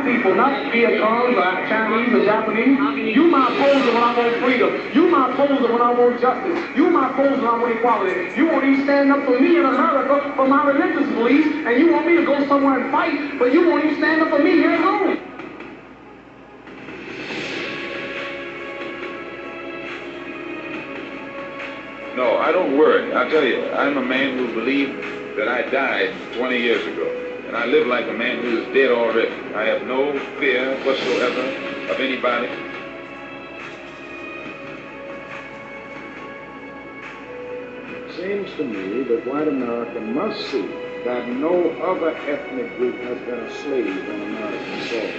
people, not Vietcong or Chinese or Japanese. You my opposer when I want freedom. You my opposer when I want justice. You my opposer when I want equality. You won't even stand up for me in America for my religious beliefs, and you want me to go somewhere and fight, but you won't even stand up for me here at home. No, I don't worry. I tell you, I'm a man who believed that I died 20 years ago. And I live like a man who is dead already. I have no fear whatsoever of anybody. It seems to me that white America must see that no other ethnic group has been a slave on American soil.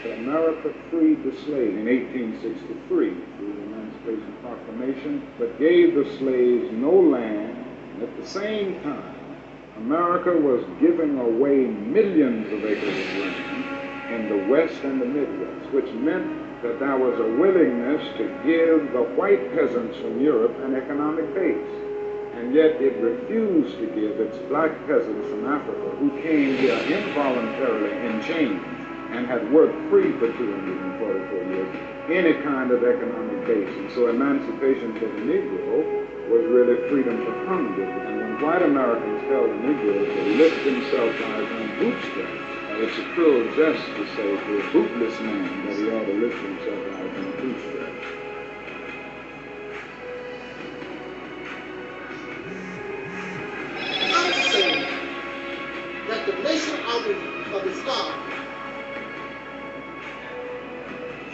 That America freed the slave in 1863 through the Emancipation Proclamation, but gave the slaves no land, and at the same time, America was giving away millions of acres of land in the West and the Midwest, which meant that there was a willingness to give the white peasants from Europe an economic base. And yet it refused to give its black peasants from Africa, who came here involuntarily in chains and had worked free for 244 years, any kind of economic base. And so emancipation for the Negro was really freedom for hunger. And when white Americans tell the Negroes to lift themselves by his own bootstraps, it's a cruel jest to say to a bootless man that he ought to lift himself by his own bootstraps. I'm saying that the nation of Islam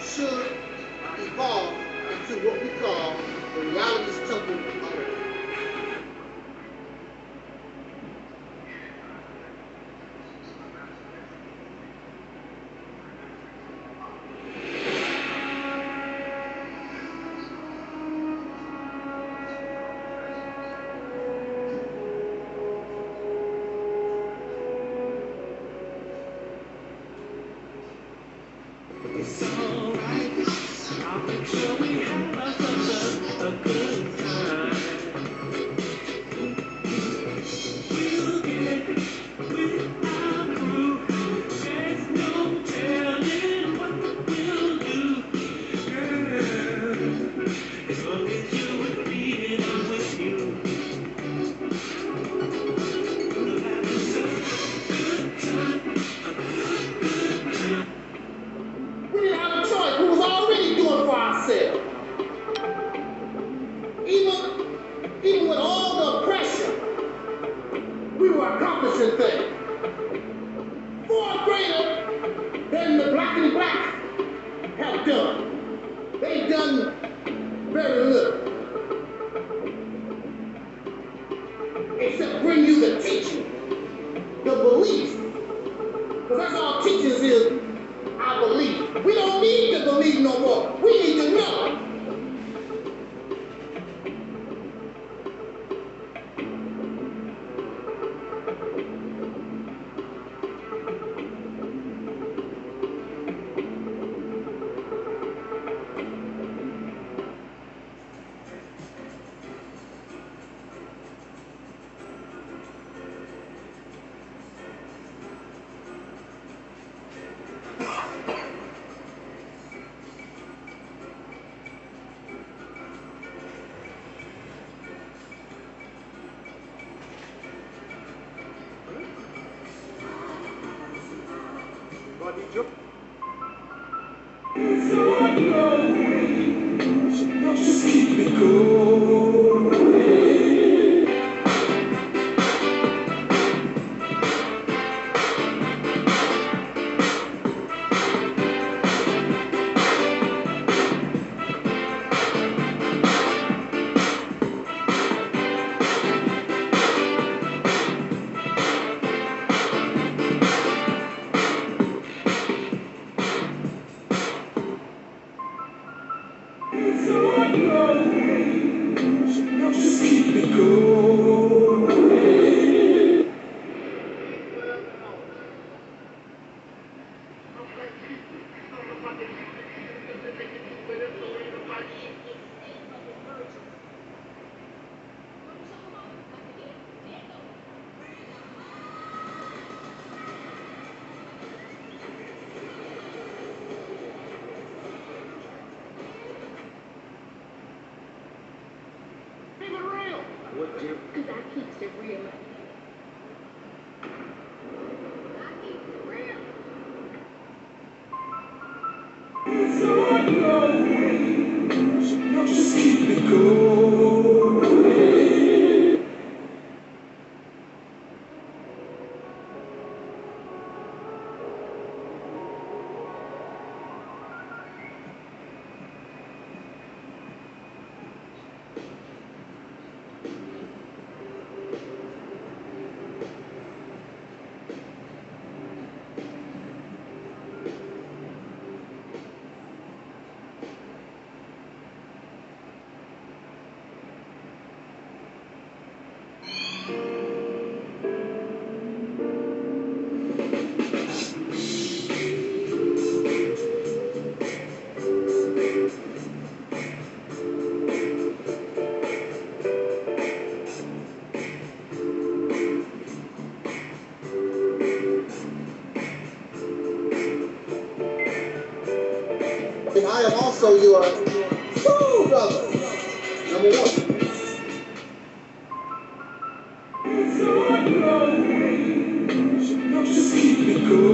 should evolve into what we call the realities temple of earth. It's alright. I'll make sure we have ourselves a good time. We'll get with our crew. There's no telling what we'll do, girl. As long as you with me and I'm with you, we'll have ourselves a good time. We didn't have a choice. We was already doing for ourselves. Even with all the oppression, we were accomplishing things far greater than the black and blacks have done. They've done very little, except bring you the teaching, the beliefs, because that's all teachings is. I believe. We don't need to believe no more. We need to know. So I know supposed to keep it going. So I know get reelected. Just keep it going. And I am also your soul brother. Number one. Just keep it going.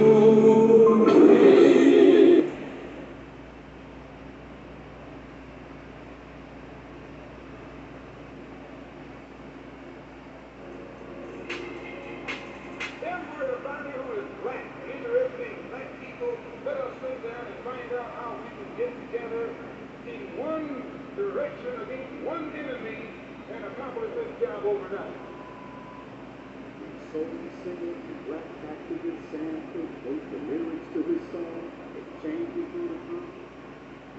Everybody who is black, interested in black people, let us sit down and find out how we can get together in one direction against one enemy and accomplish this job overnight. Soul singer, black activist Sam Cooke wrote the lyrics to his song, It Changes Through the Heart.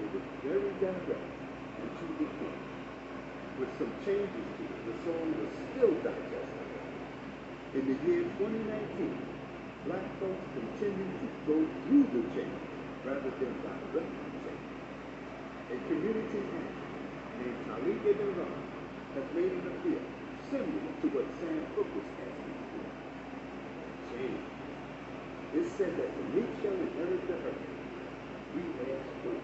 It was very direct and to the point. With some changes to it, the song was still digestible. In the year 2019, black folks continue to go through the change rather than direct the change. A community actor named Talika Duran has made an appeal similar to what Sam Cooke was asking for. Change. It said that to Michelle and Erica Earth, we ask for.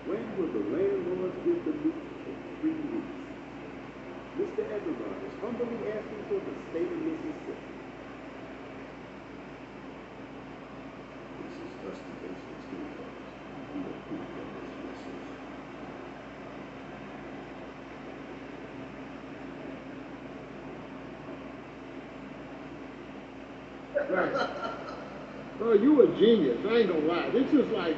When will the landlords give the loot a free lease? Mr. Everard is humbly asking for the state of Mississippi. This is Dusty Basic Studios. We approve of this message. Right. Bro, you a genius. I ain't gonna lie. This is like,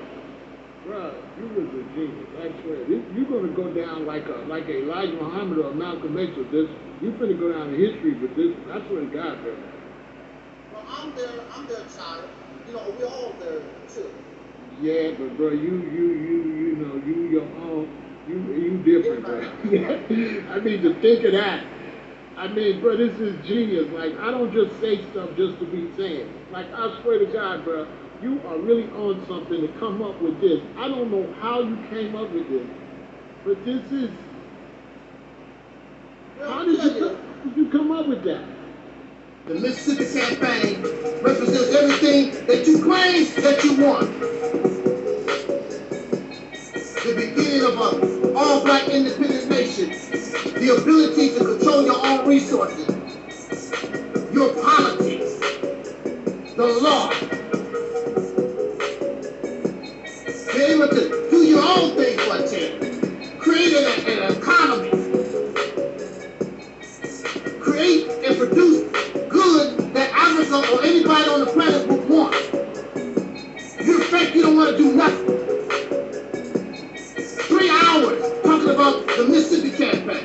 bro, you was a genius. I swear. You're gonna go down like Elijah Muhammad or Malcolm X with this. You finna go down in history with this. I swear to God, bro. Well, I'm their child. You know, we're all their children. Yeah, but bro, you know, you your own. You different, bro. I mean, to think of that. I mean, bro, this is genius. Like, I don't just say stuff just to be saying. Like, I swear to God, bro, you are really on something to come up with this. I don't know how you came up with this, but this is. How did you come up with that? The Mississippi Campaign represents everything that you claim that you want. The beginning of an all-black independent nation. The ability to control your own resources. Your politics. The law. Be able to do your own thing for a change. Create an economy. Create and produce goods that Africa or anybody on the planet would want. You think you don't want to do nothing. 3 hours talking about the Mississippi Campaign.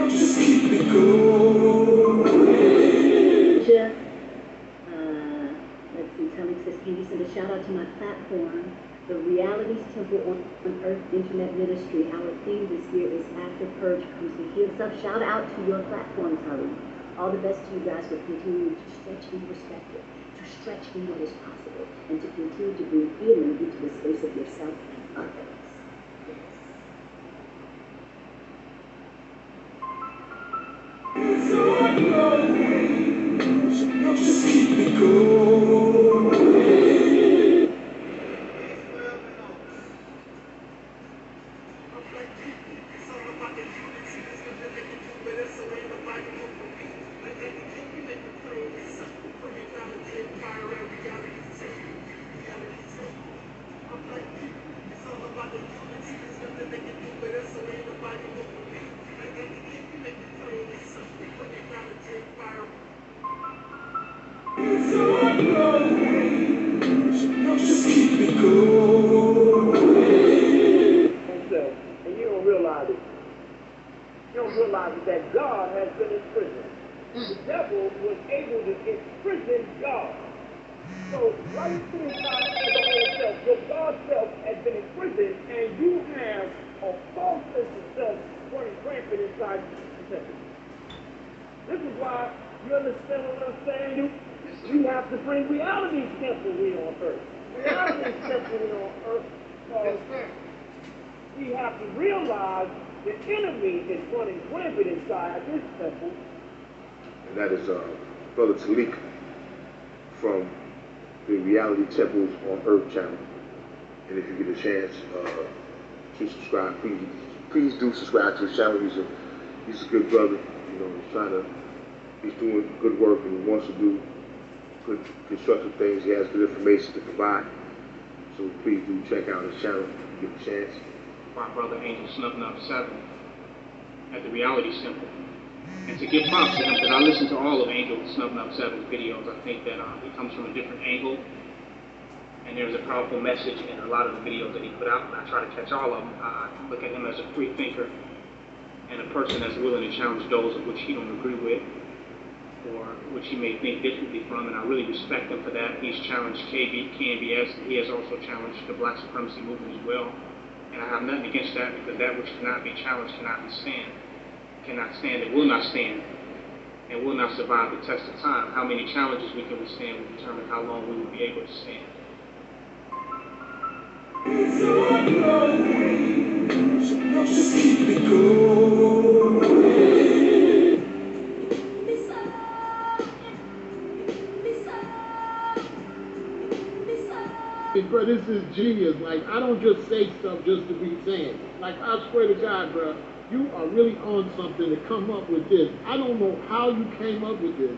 Just keep it going. Let's see, Tony says, can you send a shout out to my platform, the Realities Temple on Earth Internet Ministry. Our theme this year is After Purge Comes the Heal. So shout out to your platform, Tony. All the best to you guys for continuing to stretch in perspective, to stretch in what is possible, and to continue to bring healing into the space of yourself and others. Just keep the devil was able to imprison God. So right inside of the whole self, your God self has been imprisoned, and you have a false sense of self running rampant inside you. This is why you understand what I'm saying? We have to bring reality's temple here on earth. Reality's temple here on earth. We have to realize the enemy is running rampant inside this temple. And that is Brother Talik from the Reality Temples on Earth channel. And if you get a chance to subscribe, please do subscribe to his channel. He's a good brother. You know, he's doing good work and he wants to do good constructive things. He has good information to provide. So please do check out his channel if you get a chance. My brother Angel Snuffing Up 7 at the Reality Temple. And to give props to him, because I listened to all of Angel Snuffing Up 7's videos, I think that he comes from a different angle, and there's a powerful message in a lot of the videos that he put out, and I try to catch all of them. I look at him as a free thinker, and a person that's willing to challenge those of which he don't agree with, or which he may think differently from, and I really respect him for that. He's challenged KNBS, and he has also challenged the Black Supremacy Movement as well, and I have nothing against that, because that which cannot be challenged cannot stand, it will not stand, and will not survive the test of time. How many challenges we can withstand will determine how long we will be able to stand. So I know, supposed to keep it going. Bro, this is genius. Like, I don't just say stuff just to be saying. Like, I swear to God, bro, you are really on something to come up with this. I don't know how you came up with this,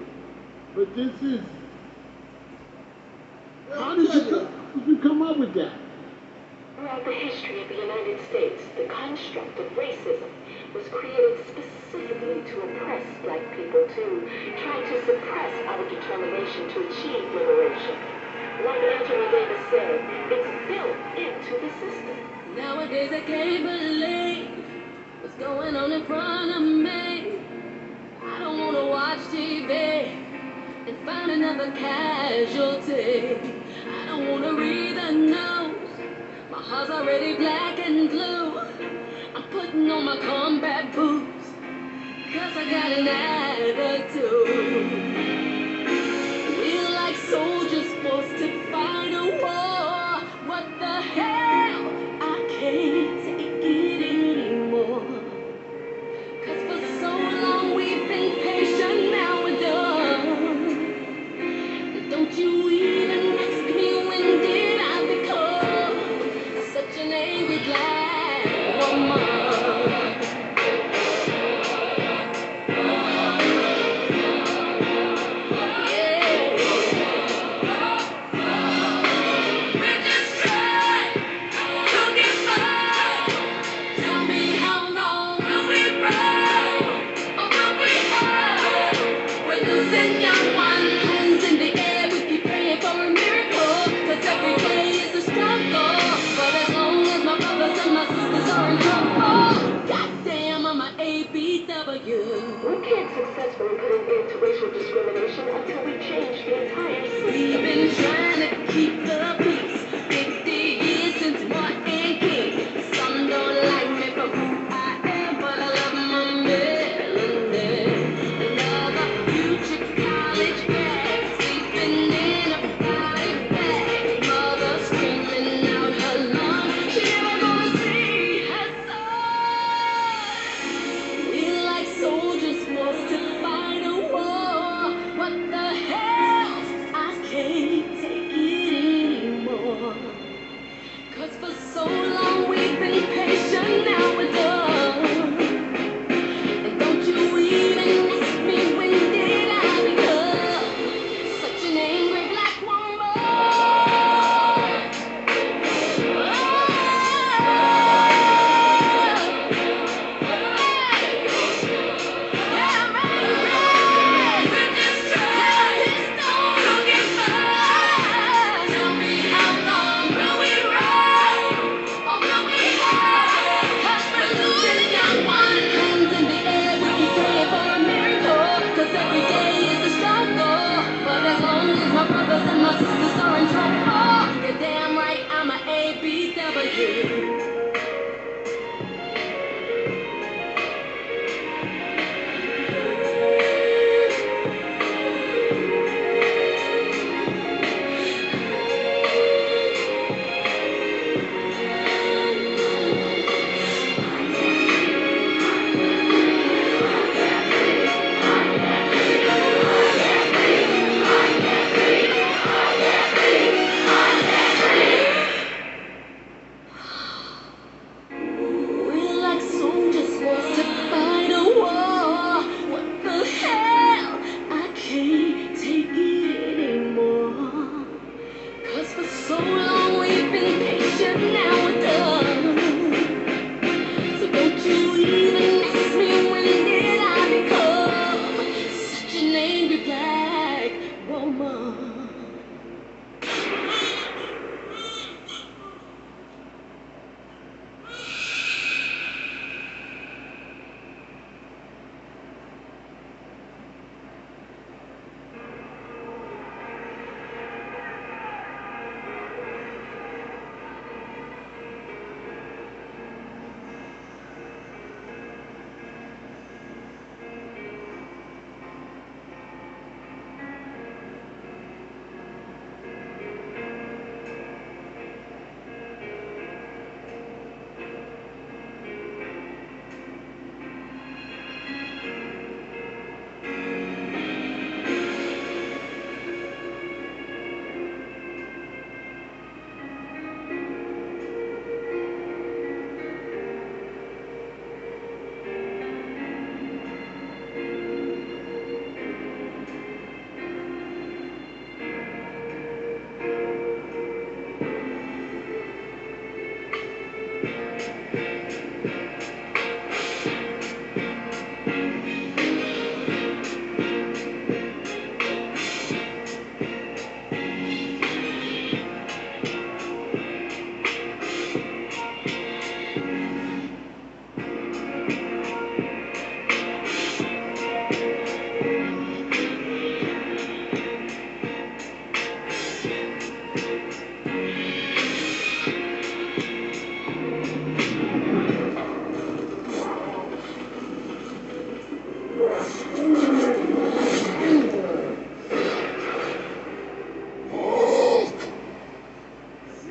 but this is... How did you come up with that? Throughout the history of the United States, the construct of racism was created specifically to oppress black people, to try to suppress our determination to achieve liberation. Like Angela Davis said, it's built into the system. Nowadays I can't believe what's going on in front of me. I don't want to watch TV and find another casualty. I don't want to read the news. My heart's already black and blue. I'm putting on my combat boots, 'cause I got an attitude. We're like soldiers forced to fight a war. What the hell? I can't take it anymore. 'Cause for so long we've been patient, now we're done. Don't you even ask me when did I become such an angry black woman. We can't successfully put an end to racial discrimination until we change the entire system. We've been trying to keep the peace 50 years since Martin King. Some don't like me for who I am, but I love my melanin. Another future college grad sleeping in a body bag. Mother screaming out her lungs. She never gonna see her son. We're like soldiers forced to fight a war. What the hell? I can't take it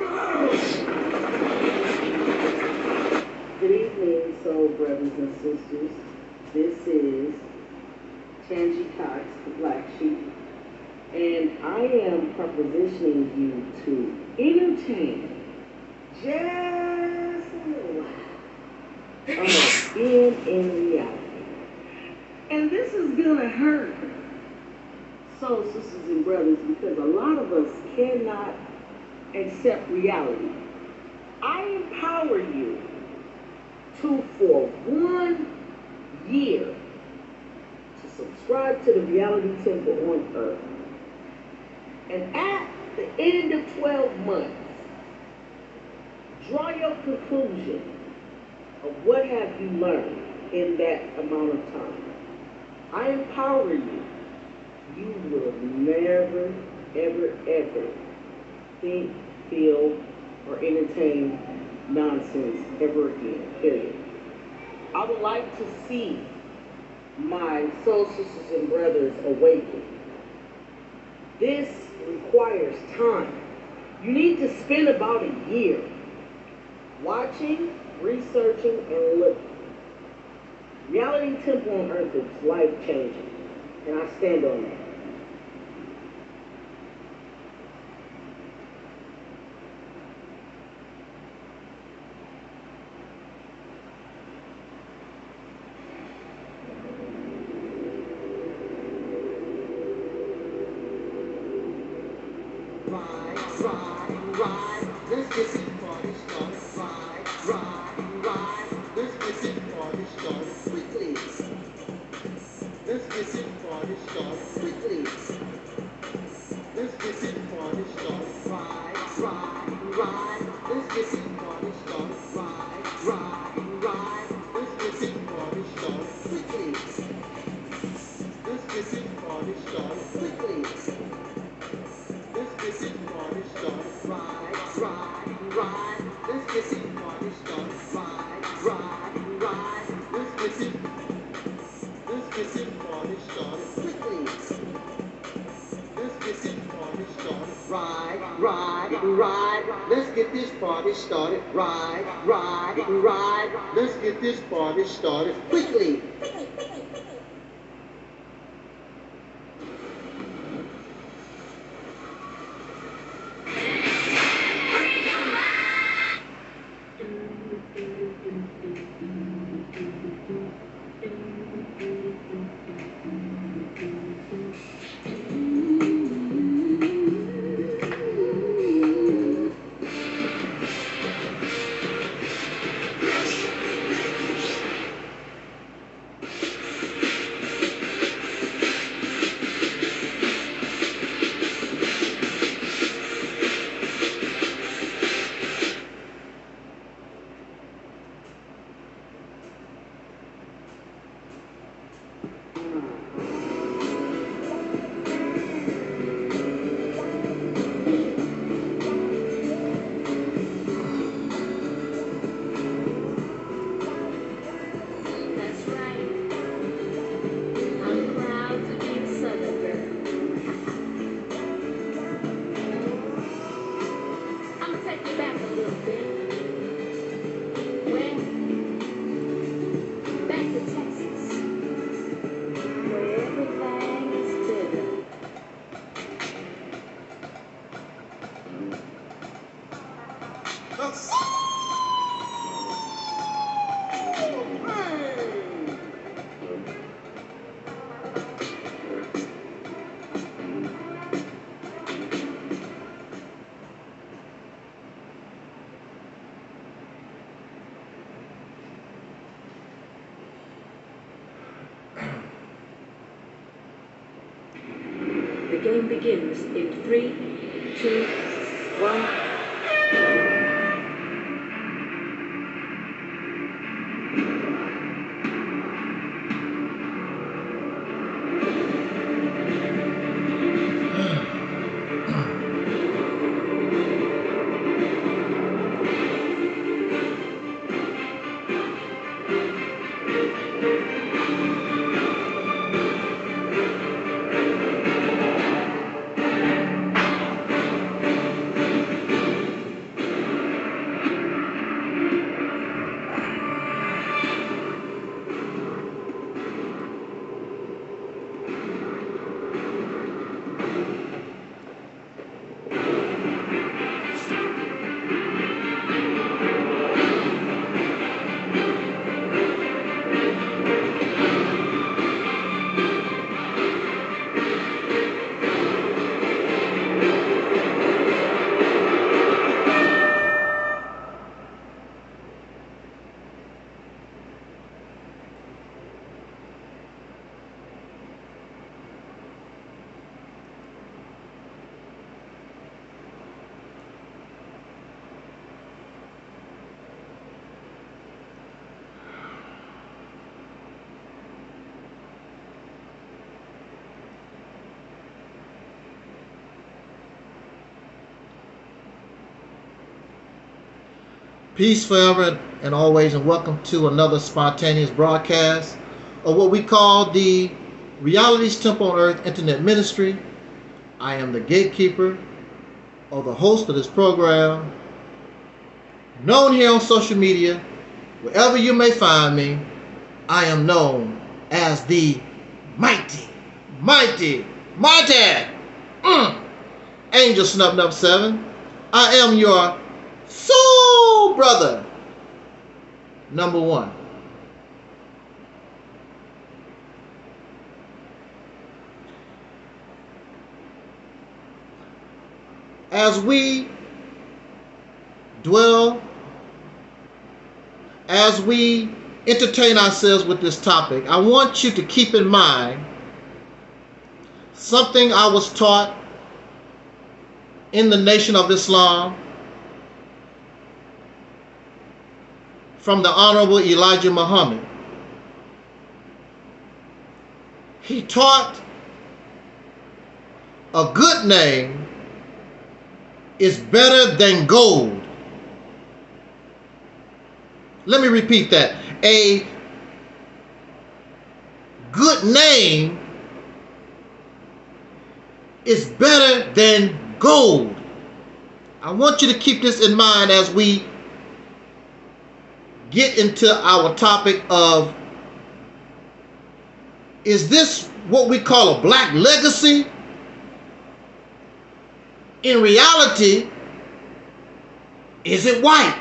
Good evening, soul brothers and sisters. This is Tangi Cox, the Black Sheep, and I am propositioning you to entertain just a little while of being in reality. And this is gonna hurt, soul sisters and brothers, because a lot of us cannot accept reality. I empower you to, for 1 year, to subscribe to the Reality Temple on Earth. And at the end of 12 months, draw your conclusion of what have you learned in that amount of time. I empower you. You will never, ever, ever think, feel, or entertain nonsense ever again, period. I would like to see my soul sisters and brothers awaken. This requires time. You need to spend about a year watching, researching, and looking. Reality Temple on Earth is life-changing, and I stand on that. Ride, let's get this party started. Ride, let's get this party started quickly. Let's get this party started quickly. Let's get this party started. Ride, let's get this party started. Ride, let's get this party started quickly. Let's get this party started quickly. Let's get this party started. Ride, let's get this party started. Ride, let's get this party started quickly. Let's get this party started. Ride, let's get this party started. Ride, let's get this party started quickly. The game begins in 3, 2, 1. Peace forever and always, and welcome to another spontaneous broadcast of what we call the Realities Temple on Earth Internet Ministry. I am the gatekeeper or the host of this program, known here on social media, wherever you may find me. I am known as the mighty Angel Snub 7. I am your soul brother, number one. As we entertain ourselves with this topic, I want you to keep in mind something I was taught in the Nation of Islam from the Honorable Elijah Muhammad. He taught a good name is better than gold. Let me repeat that. A good name is better than gold. I want you to keep this in mind as we get into our topic of, is this what we call a black legacy? In reality, is it white?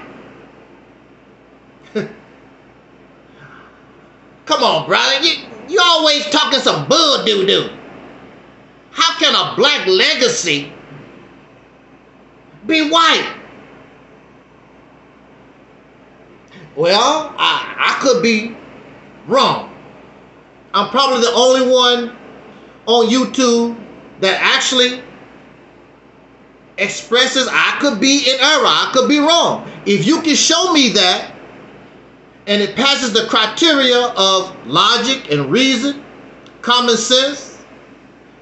Come on, brother. You always talking some bull doo-doo. How can a black legacy be white? Well, I could be wrong. I'm probably the only one on YouTube that actually expresses I could be in error. I could be wrong. If you can show me that and it passes the criteria of logic and reason, common sense,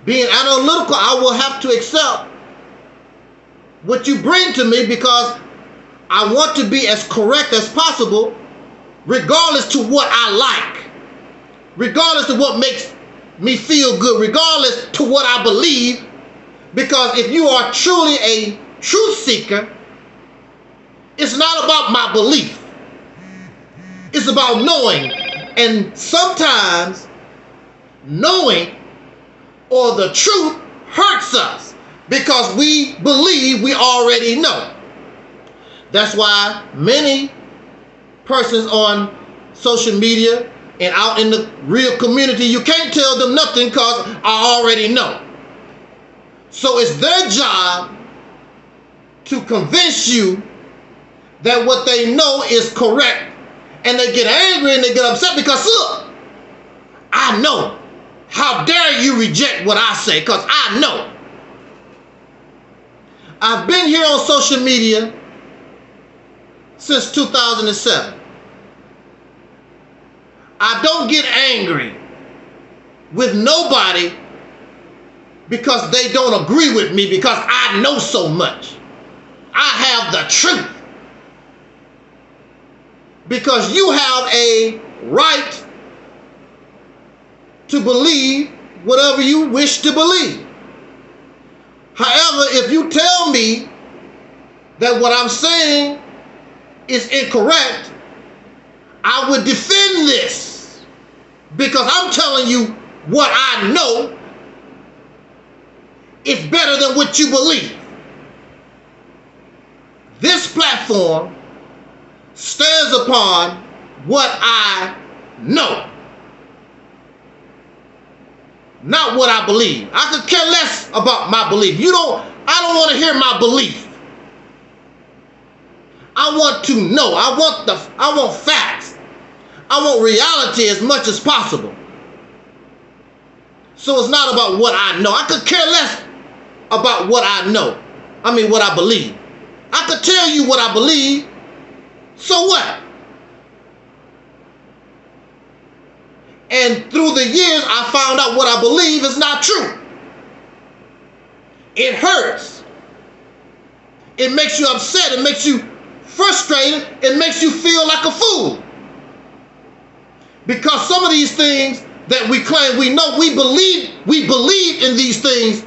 being analytical, I will have to accept what you bring to me, because I want to be as correct as possible, regardless to what I like, regardless of what makes me feel good, regardless to what I believe. Because if you are truly a truth seeker, it's not about my belief. It's about knowing. And sometimes knowing or the truth hurts us because we believe we already know. That's why many persons on social media and out in the real community, you can't tell them nothing because I already know. So it's their job to convince you that what they know is correct. And they get angry and they get upset because, look, I know. How dare you reject what I say, because I know. I've been here on social media since 2007. I don't get angry with nobody because they don't agree with me, because I know so much. I have the truth. Because you have a right to believe whatever you wish to believe. However, if you tell me that what I'm saying is incorrect, I would defend this, because I'm telling you what I know is better than what you believe. This platform stands upon what I know, not what I believe. I could care less about my belief. I don't want to hear my belief. I want to know. I want facts. I want reality as much as possible. So it's not about what I know. I could care less about what I know. What I believe. I could tell you what I believe. So what? And through the years, I found out what I believe is not true. It hurts. It makes you upset. It makes you frustrated, it makes you feel like a fool. Because some of these things that we claim we know, we believe in these things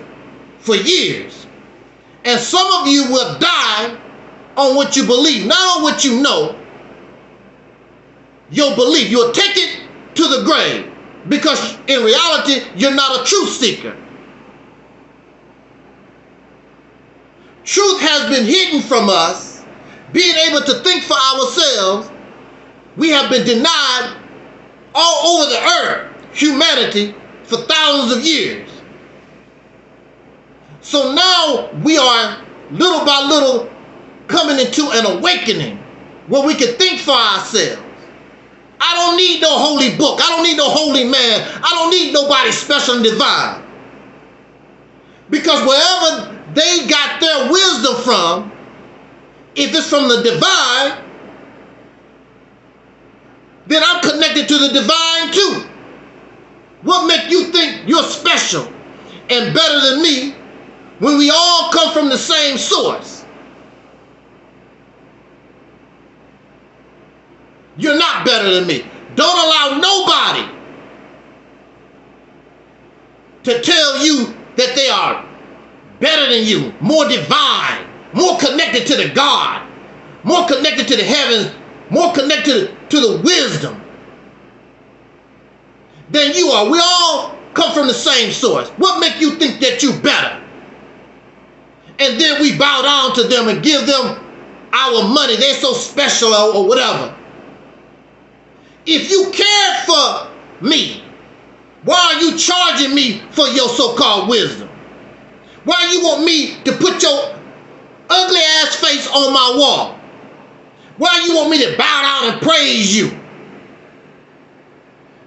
for years. And some of you will die on what you believe, not on what you know. Your belief, you'll take it to the grave, because in reality, you're not a truth seeker. Truth has been hidden from us. Being able to think for ourselves, we have been denied all over the earth, humanity, for thousands of years. So now we are little by little coming into an awakening where we can think for ourselves. I don't need no holy book. I don't need no holy man. I don't need nobody special and divine. Because wherever they got their wisdom from, if it's from the divine, then I'm connected to the divine too. What makes you think you're special and better than me when we all come from the same source? You're not better than me. Don't allow nobody to tell you that they are better than you, more divine, more connected to the God, more connected to the heavens, more connected to the wisdom than you are. We all come from the same source. What makes you think that you better? And then we bow down to them and give them our money. They're so special or whatever. If you cared for me, why are you charging me for your so-called wisdom? Why you want me to put your ugly ass face on my wall? Why you want me to bow down and praise you?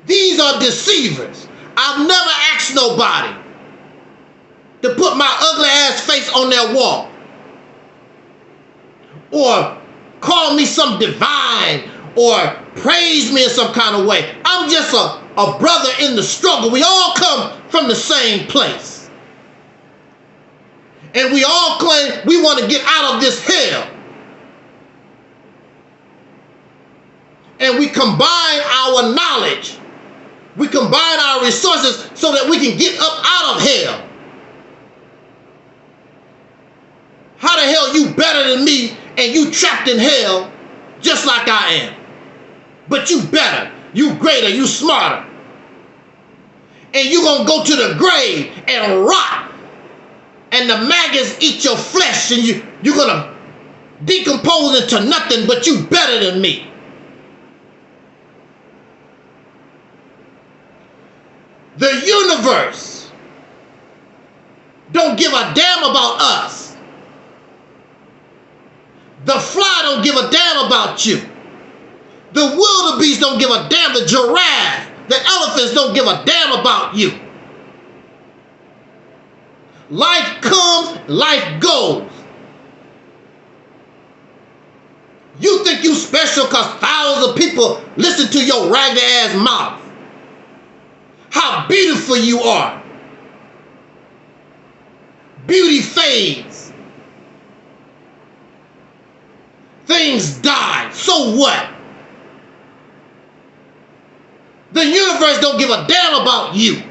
These are deceivers. I've never asked nobody to put my ugly ass face on their wall or call me some divine or praise me in some kind of way. I'm just a brother in the struggle. We all come from the same place. And we all claim we want to get out of this hell. And we combine our knowledge. We combine our resources so that we can get up out of hell. How the hell you better than me and you trapped in hell just like I am? But you better, you greater, you smarter. And you gonna go to the grave and rot. And the maggots eat your flesh and you're gonna decompose into nothing, but you better than me. The universe don't give a damn about us. The fly don't give a damn about you. The wildebeest don't give a damn. The giraffe, the elephants don't give a damn about you. Life comes, life goes. You think you special because thousands of people listen to your ragged ass mouth. How beautiful you are. Beauty fades. Things die. So what? The universe don't give a damn about you.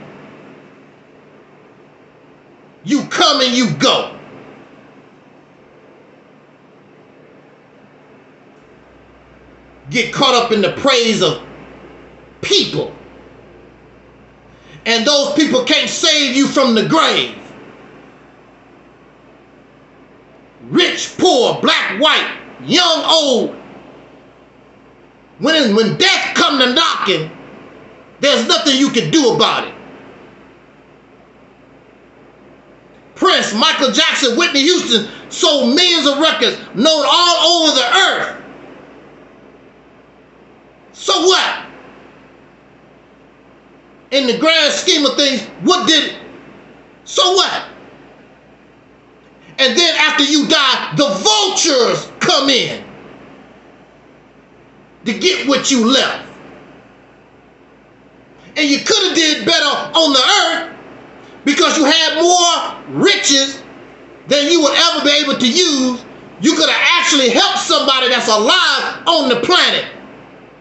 You come and you go. Get caught up in the praise of people. And those people can't save you from the grave. Rich, poor, black, white, young, old. When death comes to knocking, there's nothing you can do about it. Prince, Michael Jackson, Whitney Houston sold millions of records, known all over the earth. So what? In the grand scheme of things, what did it? So what? And then after you die, the vultures come in to get what you left. And you could have did better on the earth because you had more riches than you would ever be able to use. You could have actually helped somebody that's alive on the planet.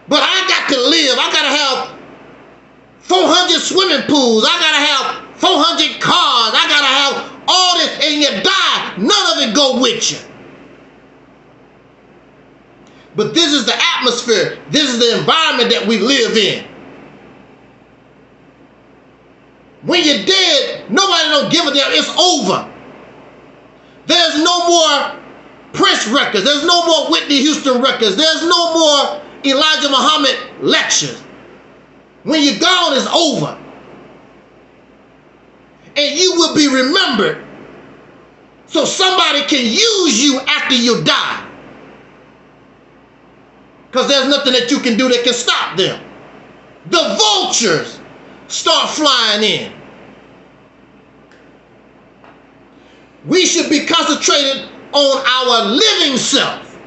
But I got to live. I got to have 400 swimming pools. I got to have 400 cars. I got to have all this, and you die. None of it go with you. But this is the atmosphere. This is the environment that we live in. When you're dead, nobody don't give a damn. It's over. There's no more Prince records. There's no more Whitney Houston records. There's no more Elijah Muhammad lectures. When you're gone, it's over. And you will be remembered so somebody can use you after you die. Because there's nothing that you can do that can stop them. The vultures start flying in. We should be concentrated on our living self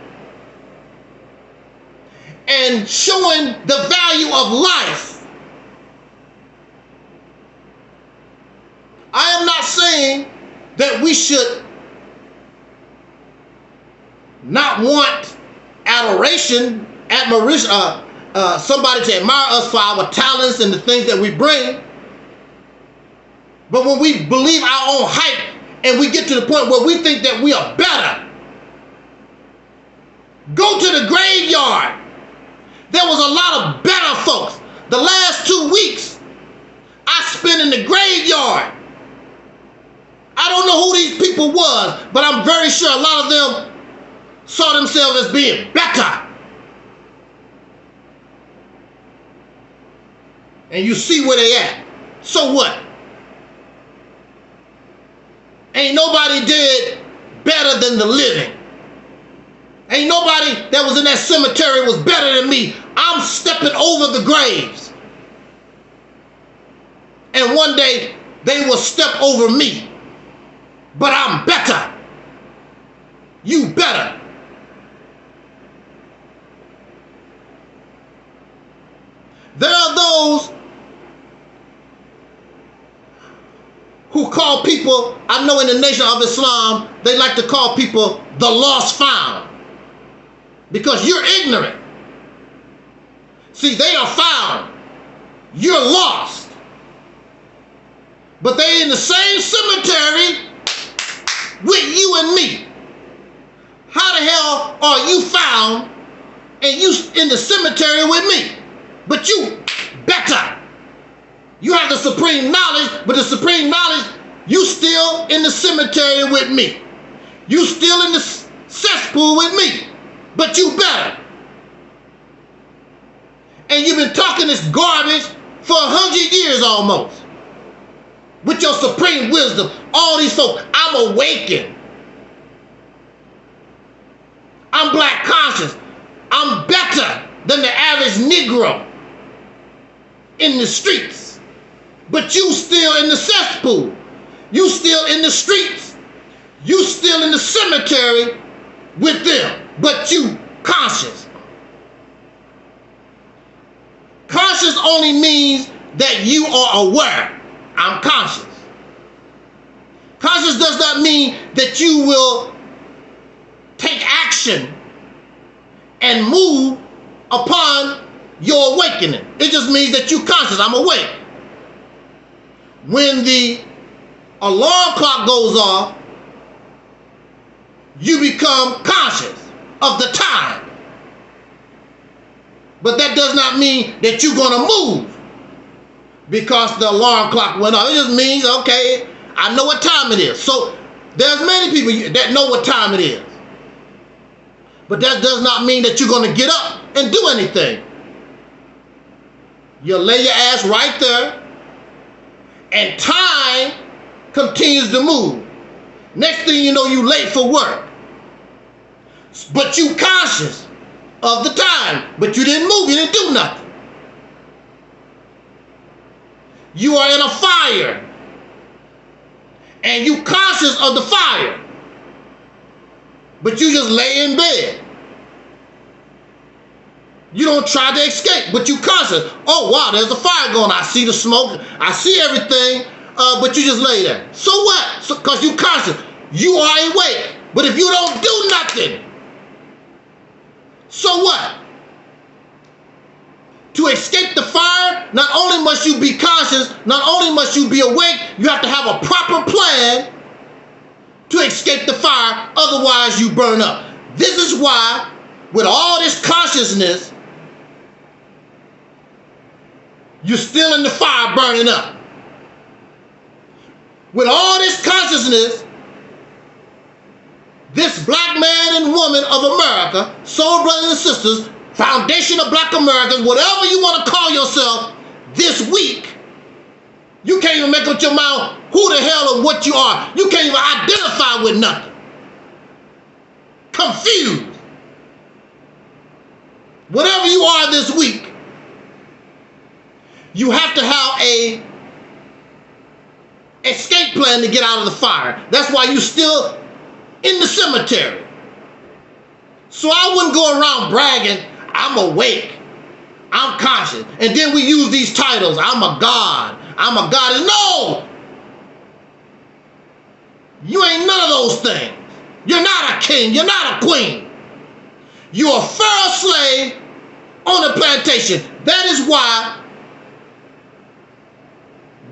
and showing the value of life. I am not saying that we should not want adoration, admiration, somebody to admire us for our talents and the things that we bring. But when we believe our own hype and we get to the point where we think that we are better, go to the graveyard. There was a lot of better folks. The last 2 weeks I spent in the graveyard. I don't know who these people was, but I'm very sure a lot of them saw themselves as being better. And you see where they at. So what? Ain't nobody dead better than the living. Ain't nobody that was in that cemetery was better than me. I'm stepping over the graves. And one day they will step over me. But I'm better. You better. There are those who call people, I know in the Nation of Islam, they like to call people the lost found. Because you're ignorant. See, they are found. You're lost. But they in the same cemetery with you and me. How the hell are you found and you in the cemetery with me? But you better. You have the supreme knowledge, but the supreme knowledge, you still in the cemetery with me. You still in the cesspool with me, but you better. And you've been talking this garbage for 100 years almost. With your supreme wisdom, all these folks, I'm awakened. I'm black conscious. I'm better than the average Negro in the streets. But you still in the cesspool. You still in the streets. You still in the cemetery with them. But you conscious. Conscious only means that you are aware. I'm conscious. Conscious does not mean that you will take action and move upon your awakening. It just means that you're conscious. I'm awake. When the alarm clock goes off, you become conscious of the time. But that does not mean that you're going to move because the alarm clock went off. It just means, okay, I know what time it is. So there's many people that know what time it is. But that does not mean that you're going to get up and do anything. You lay your ass right there, and time continues to move. Next thing you know, you late for work. But you conscious of the time, but you didn't move, you didn't do nothing. You are in a fire, and you conscious of the fire, but you just lay in bed. You don't try to escape, but you conscious. Oh wow, there's a fire going. I see the smoke, I see everything, but you just lay there. So what? Because you conscious. You are awake. But if you don't do nothing, So what? To escape the fire, not only must you be conscious, not only must you be awake, you have to have a proper plan to escape the fire, otherwise you burn up. This is why, with all this consciousness, you're still in the fire burning up. With all this consciousness, this black man and woman of America, soul brothers and sisters, foundation of black Americans, whatever you want to call yourself, this week, you can't even make up your mind who the hell or what you are. You can't even identify with nothing. Confused. Whatever you are this week, you have to have a escape plan to get out of the fire. That's why you're still in the cemetery. So I wouldn't go around bragging, I'm awake, I'm conscious. And then we use these titles, I'm a God, I'm a goddess. No! You ain't none of those things. You're not a king, you're not a queen. You're a Pharaoh slave on a plantation. That is why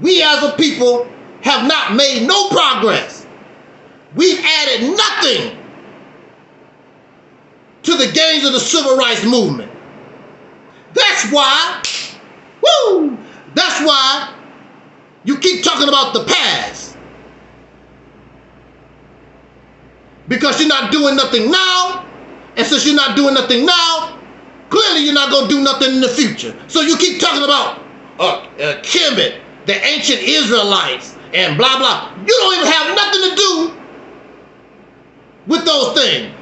we as a people have not made no progress. We've added nothing to the gains of the civil rights movement. That's why, that's why you keep talking about the past. Because you're not doing nothing now, and since you're not doing nothing now, clearly you're not going to do nothing in the future. So you keep talking about Kemet, the ancient Israelites, and blah, blah. You don't even have nothing to do with those things.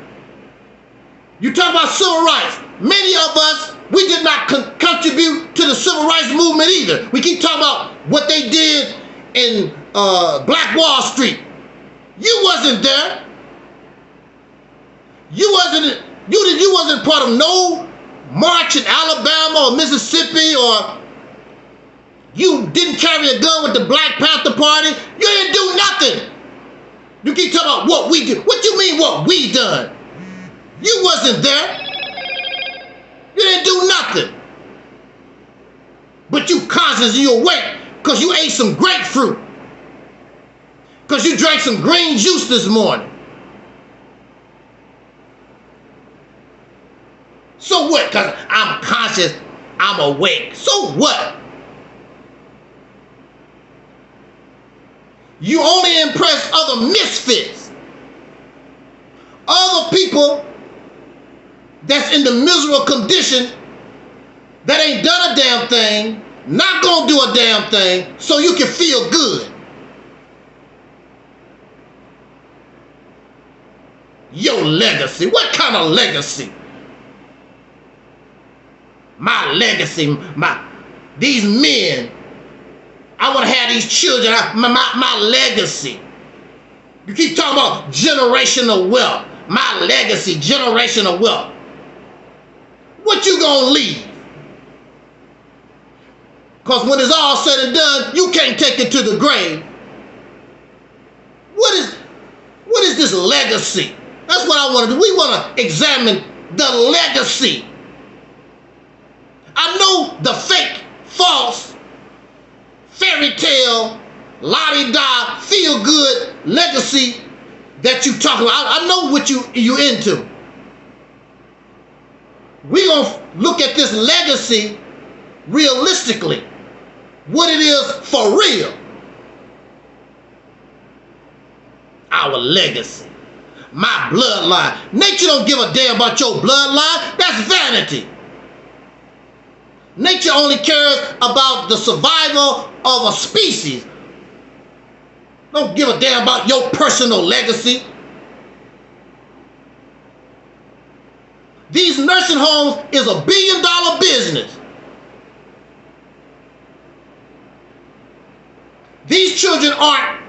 You talk about civil rights. Many of us, we did not contribute to the civil rights movement either. We keep talking about what they did in Black Wall Street. You wasn't there. You wasn't part of no march in Alabama or Mississippi, or you didn't carry a gun with the Black Panther Party. You didn't do nothing. You keep talking about what we did. What you mean what we done? You wasn't there. You didn't do nothing. But you conscious and you awake because you ate some grapefruit. Because you drank some green juice this morning. So what? Because I'm conscious, I'm awake. So what? You only impress other misfits. Other people that's in the miserable condition that ain't done a damn thing, not gonna do a damn thing, so you can feel good. Your legacy. What kind of legacy? My legacy, these men, I want to have these children, my legacy. You keep talking about generational wealth. My legacy, generational wealth. What you gonna leave? Because when it's all said and done, you can't take it to the grave. What is this legacy? That's what I want to do. We want to examine the legacy. I know the fake, false, fairy tale, la-di-da, feel-good legacy that you talk about. I know what you into. We're going to look at this legacy realistically. What it is for real. Our legacy. My bloodline. Nature don't give a damn about your bloodline. That's vanity. Nature only cares about the survival of a species. Don't give a damn about your personal legacy. These nursing homes is a $1 billion business. These children aren't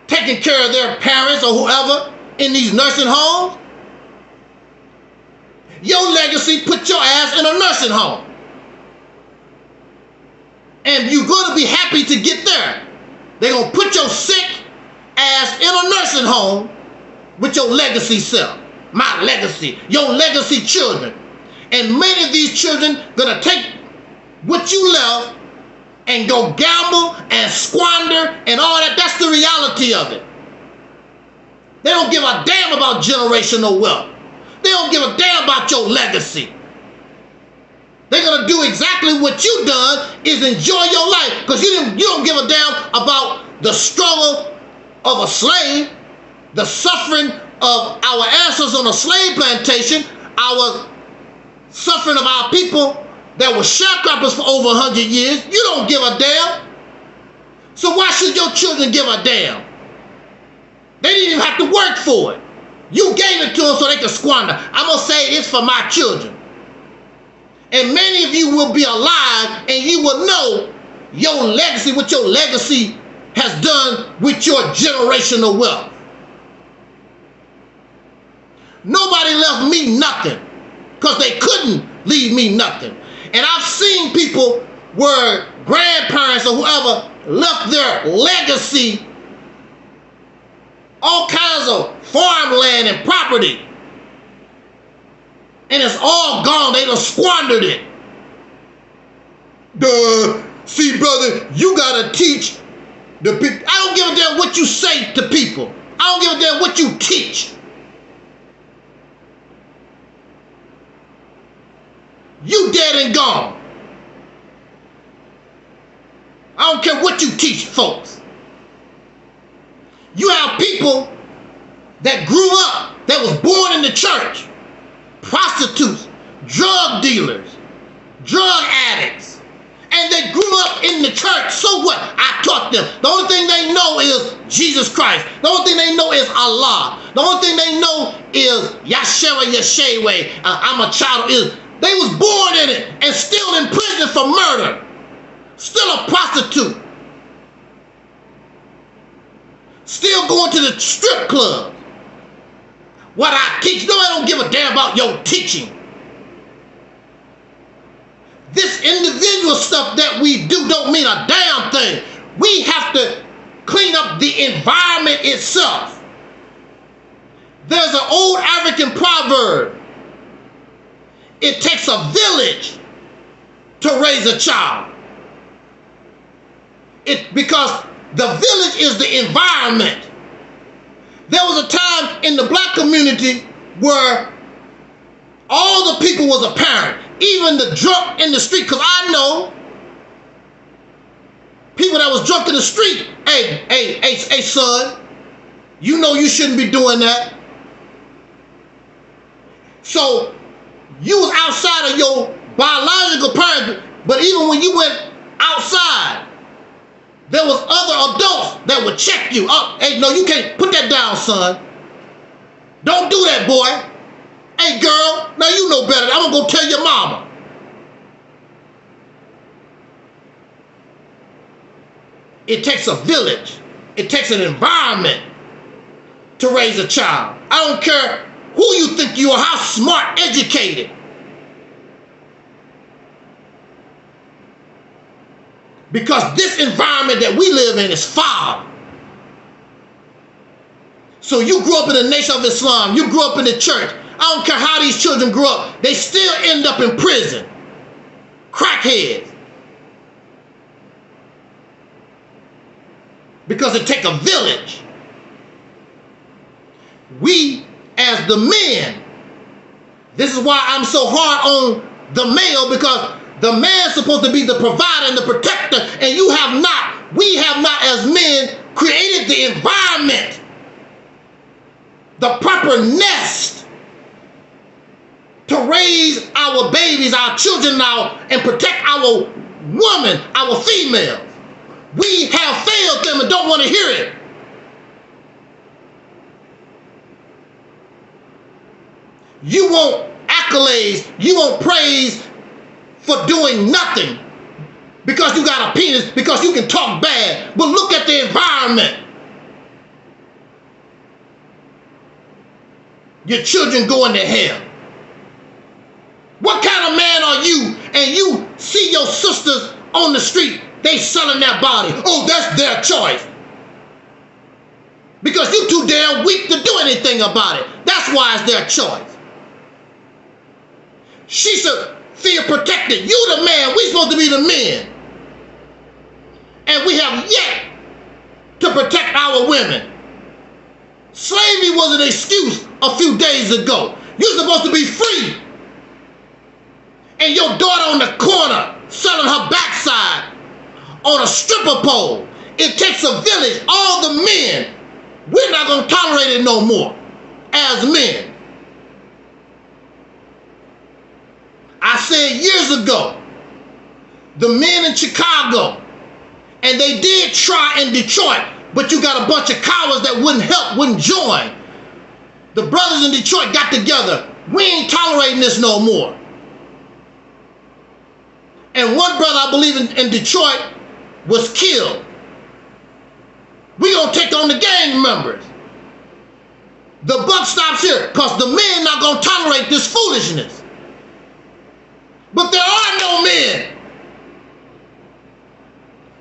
taking care of their parents or whoever in these nursing homes. Your legacy put your ass in a nursing home. And you're going to be happy to get there. They're going to put your sick ass in a nursing home with your legacy self. My legacy. Your legacy children. And many of these children gonna take what you left and go gamble and squander and all that. That's the reality of it. They don't give a damn about generational wealth. They don't give a damn about your legacy. They're gonna do exactly what you done, is enjoy your life, because you don't give a damn about the struggle of a slave, the suffering of our ancestors on a slave plantation, our suffering of our people that were sharecroppers for over 100 years. You don't give a damn. So why should your children give a damn? They didn't even have to work for it. You gave it to them so they could squander. I'm going to say it's for my children. And many of you will be alive and you will know your legacy, what your legacy has done with your generational wealth. Nobody left me nothing because they couldn't leave me nothing. And I've seen people where grandparents or whoever left their legacy, all kinds of farmland and property, and it's all gone. They done squandered it. See, brother, you gotta teach the people. I don't give a damn what you say to people. I don't give a damn what you teach. You dead and gone. I don't care what you teach folks. You have people that grew up, that was born in the church, prostitutes, drug dealers, drug addicts, and they grew up in the church. So what? I taught them. The only thing they know is Jesus Christ. The only thing they know is Allah. The only thing they know is Yahshua Yeshua. I'm a child of Israel. They was born in it and still in prison for murder. Still a prostitute. Still going to the strip club. What I teach, no, I don't give a damn about your teaching. This individual stuff that we do don't mean a damn thing. We have to clean up the environment itself. There's an old African proverb. It takes a village to raise a child. Because the village is the environment. There was a time in the black community where all the people was apparent. Even the drunk in the street, because I know people that was drunk in the street. Hey, son, you know you shouldn't be doing that. So you was outside of your biological parent, but even when you went outside, there was other adults that would check you up. Hey, no, you can't put that down, son. Don't do that, boy. Hey, girl, now you know better. I'm gonna go tell your mama. It takes a village. It takes an environment to raise a child. I don't care who you think you are, how smart, educated. Because this environment that we live in is foul. So you grew up in the Nation of Islam, you grew up in the church. I don't care how these children grew up, they still end up in prison. Crackheads. Because it takes a village. We, as the men, this is why I'm so hard on the male, because the man's supposed to be the provider and the protector, and you have not, we have not as men created the environment, the proper nest to raise our babies, our children now, and protect our women, our females. We have failed them and don't want to hear it. You want accolades, you want praise for doing nothing because you got a penis, because you can talk bad. But look at the environment. Your children going to hell. What kind of man are you and you see your sisters on the street, they selling their body? Oh, that's their choice. Because you too damn weak to do anything about it. That's why it's their choice. She should feel protected. You the man. We supposed to be the men. And we have yet to protect our women. Slavery was an excuse a few days ago. You're supposed to be free. And your daughter on the corner selling her backside on a stripper pole. It takes a village, all the men. We're not going to tolerate it no more as men. I said years ago, the men in Chicago, and they did try in Detroit, but you got a bunch of cowards that wouldn't help, wouldn't join. The brothers in Detroit got together. We ain't tolerating this no more. And one brother, I believe, in Detroit was killed. We gonna take on the gang members. The buck stops here because the men not gonna tolerate this foolishness. But there are no men.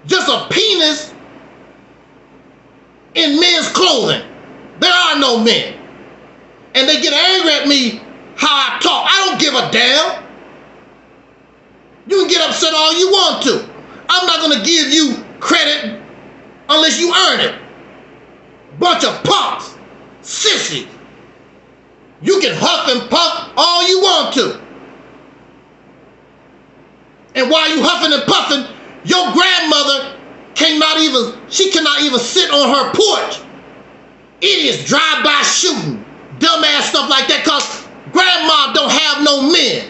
Just a penis in men's clothing. There are no men. And they get angry at me how I talk. I don't give a damn. You can get upset all you want to. I'm not going to give you credit unless you earn it. Bunch of punks, sissies. You can huff and puff all you want to. And while you huffing and puffing, your grandmother cannot even sit on her porch. Idiots drive-by shooting, dumbass stuff like that, because grandma don't have no men.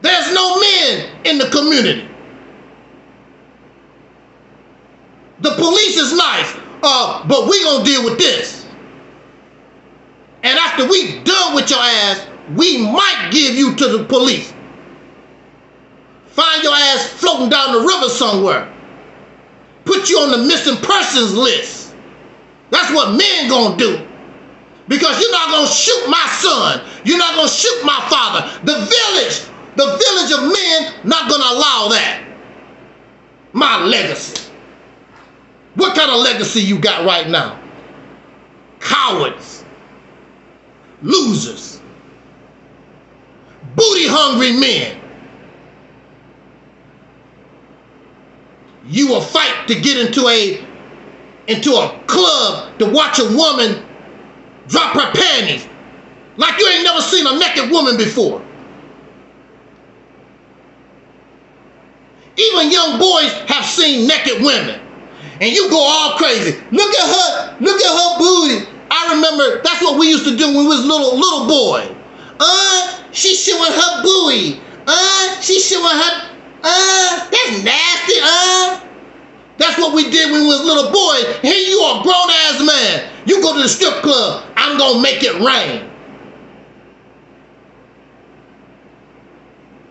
There's no men in the community. The police is nice, but we gonna deal with this. And after we done with your ass, we might give you to the police. Find your ass floating down the river somewhere. Put you on the missing persons list. That's what men gonna do. Because you're not gonna shoot my son. You're not gonna shoot my father. The village of men not gonna allow that. My legacy. What kind of legacy you got right now? Cowards. Losers. Booty hungry men. You will fight to get into a club to watch a woman drop her panties like you ain't never seen a naked woman before. Even young boys have seen naked women. And you go all crazy. Look at her booty. I remember that's what we used to do when we was little boy. She's showing her booty. She's showing her, that's nasty, That's what we did when we was little boys. Here you are, grown ass man. You go to the strip club, I'm gonna make it rain.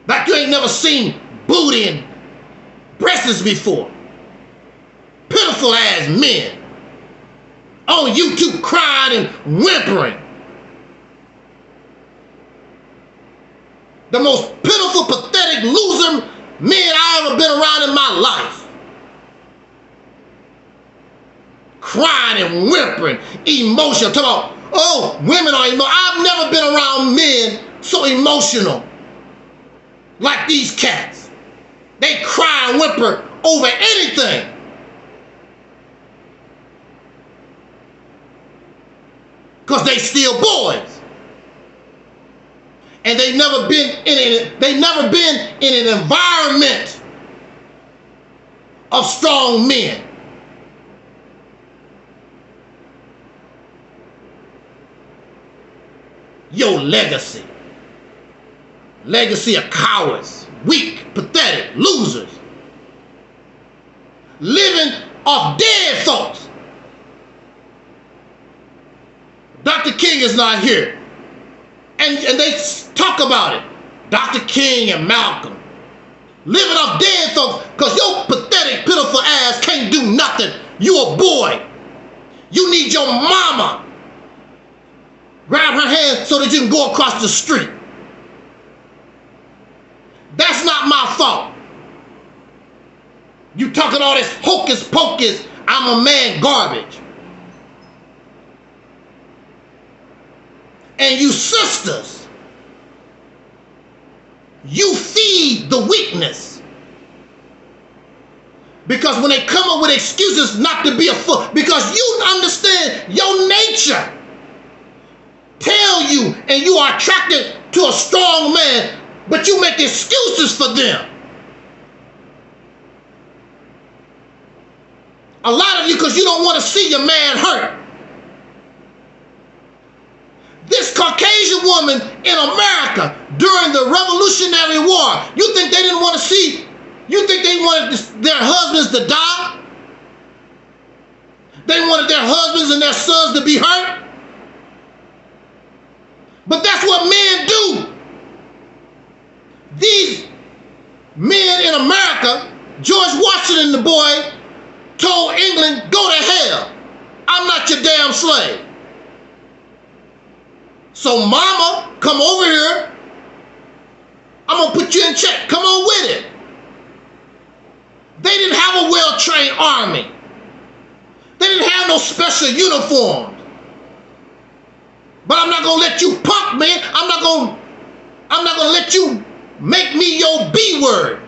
Like you ain't never seen booty and breasts before. Pitiful ass men. On YouTube crying and whimpering. The most pitiful, pathetic loser men I ever been around in my life. Crying and whimpering, emotional. Talking about, oh, women are emotional. I've never been around men so emotional like these cats. They cry and whimper over anything. Because they still boys. And they never been in an environment of strong men. Your legacy. Legacy of cowards, weak, pathetic, losers. Living off dead folks. Dr. King is not here. And they talk about it. Dr. King and Malcolm. Living off dead folks because your pathetic, pitiful ass can't do nothing. You a boy. You need your mama. Grab her hand so that you can go across the street. That's not my fault. You talking all this hocus pocus, I'm a man garbage. And you sisters you feed the weakness. Because when they come up with excuses not to be a fool, because you understand your nature tell you, and you are attracted to a strong man, but you make excuses for them. A lot of you, because you don't want to see your man hurt. This Caucasian woman in America during the Revolutionary War, you think they didn't want to see, you think they wanted their husbands to die? They wanted their husbands and their sons to be hurt? But that's what men do. These men in America, George Washington, the boy, told England, go to hell. I'm not your damn slave. So mama, come over here. I'm going to put you in check. Come on with it. They didn't have a well-trained army. They didn't have no special uniforms. But I'm not going to let you punk me. I'm not going to let you make me your B word.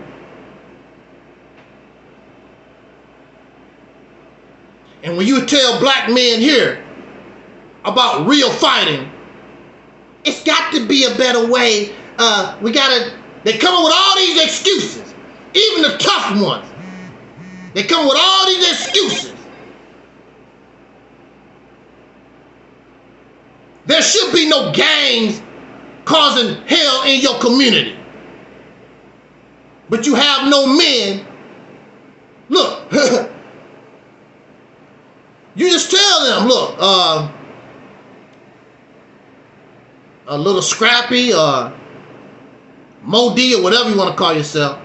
And when you tell black men here about real fighting, it's got to be a better way. They come up with all these excuses, even the tough ones. They come up with all these excuses. There should be no gangs causing hell in your community. But you have no men. Look, you just tell them, look, a little Scrappy or Modi or whatever you want to call yourself,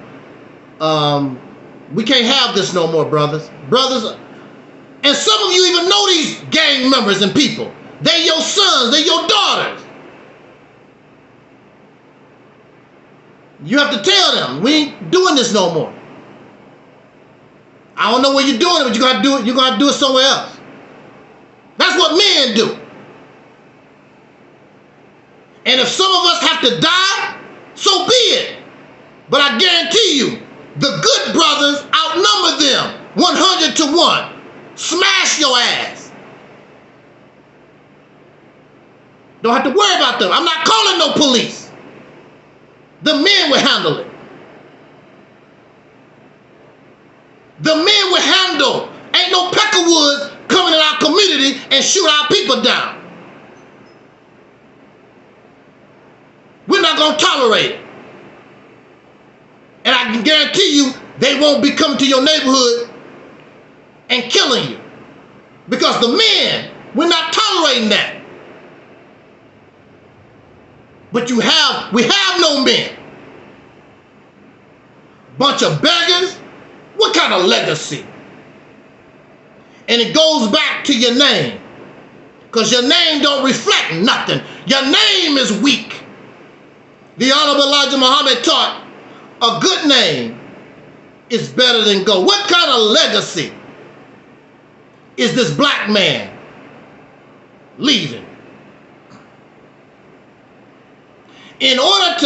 we can't have this no more, brothers. And some of you even know these gang members and people. They your sons, they your daughters. You have to tell them, we ain't doing this no more. I don't know where you're doing it, but you're gonna do it, you're gonna do it somewhere else. That's what men do. And if some of us have to die, so be it. But I guarantee you, the good brothers outnumber them 100 to 1. Smash your ass. Don't have to worry about them. I'm not calling no police. The men will handle it. The men will handle. Ain't no Peckerwoods coming in our community and shoot our people down. We're not going to tolerate it. And I can guarantee you, they won't be coming to your neighborhood and killing you. Because the men, we're not tolerating that. But we have no men. Bunch of beggars. What kind of legacy? And it goes back to your name. Because your name don't reflect nothing. Your name is weak. The Honorable Elijah Muhammad taught a good name is better than gold. What kind of legacy is this black man leaving? In order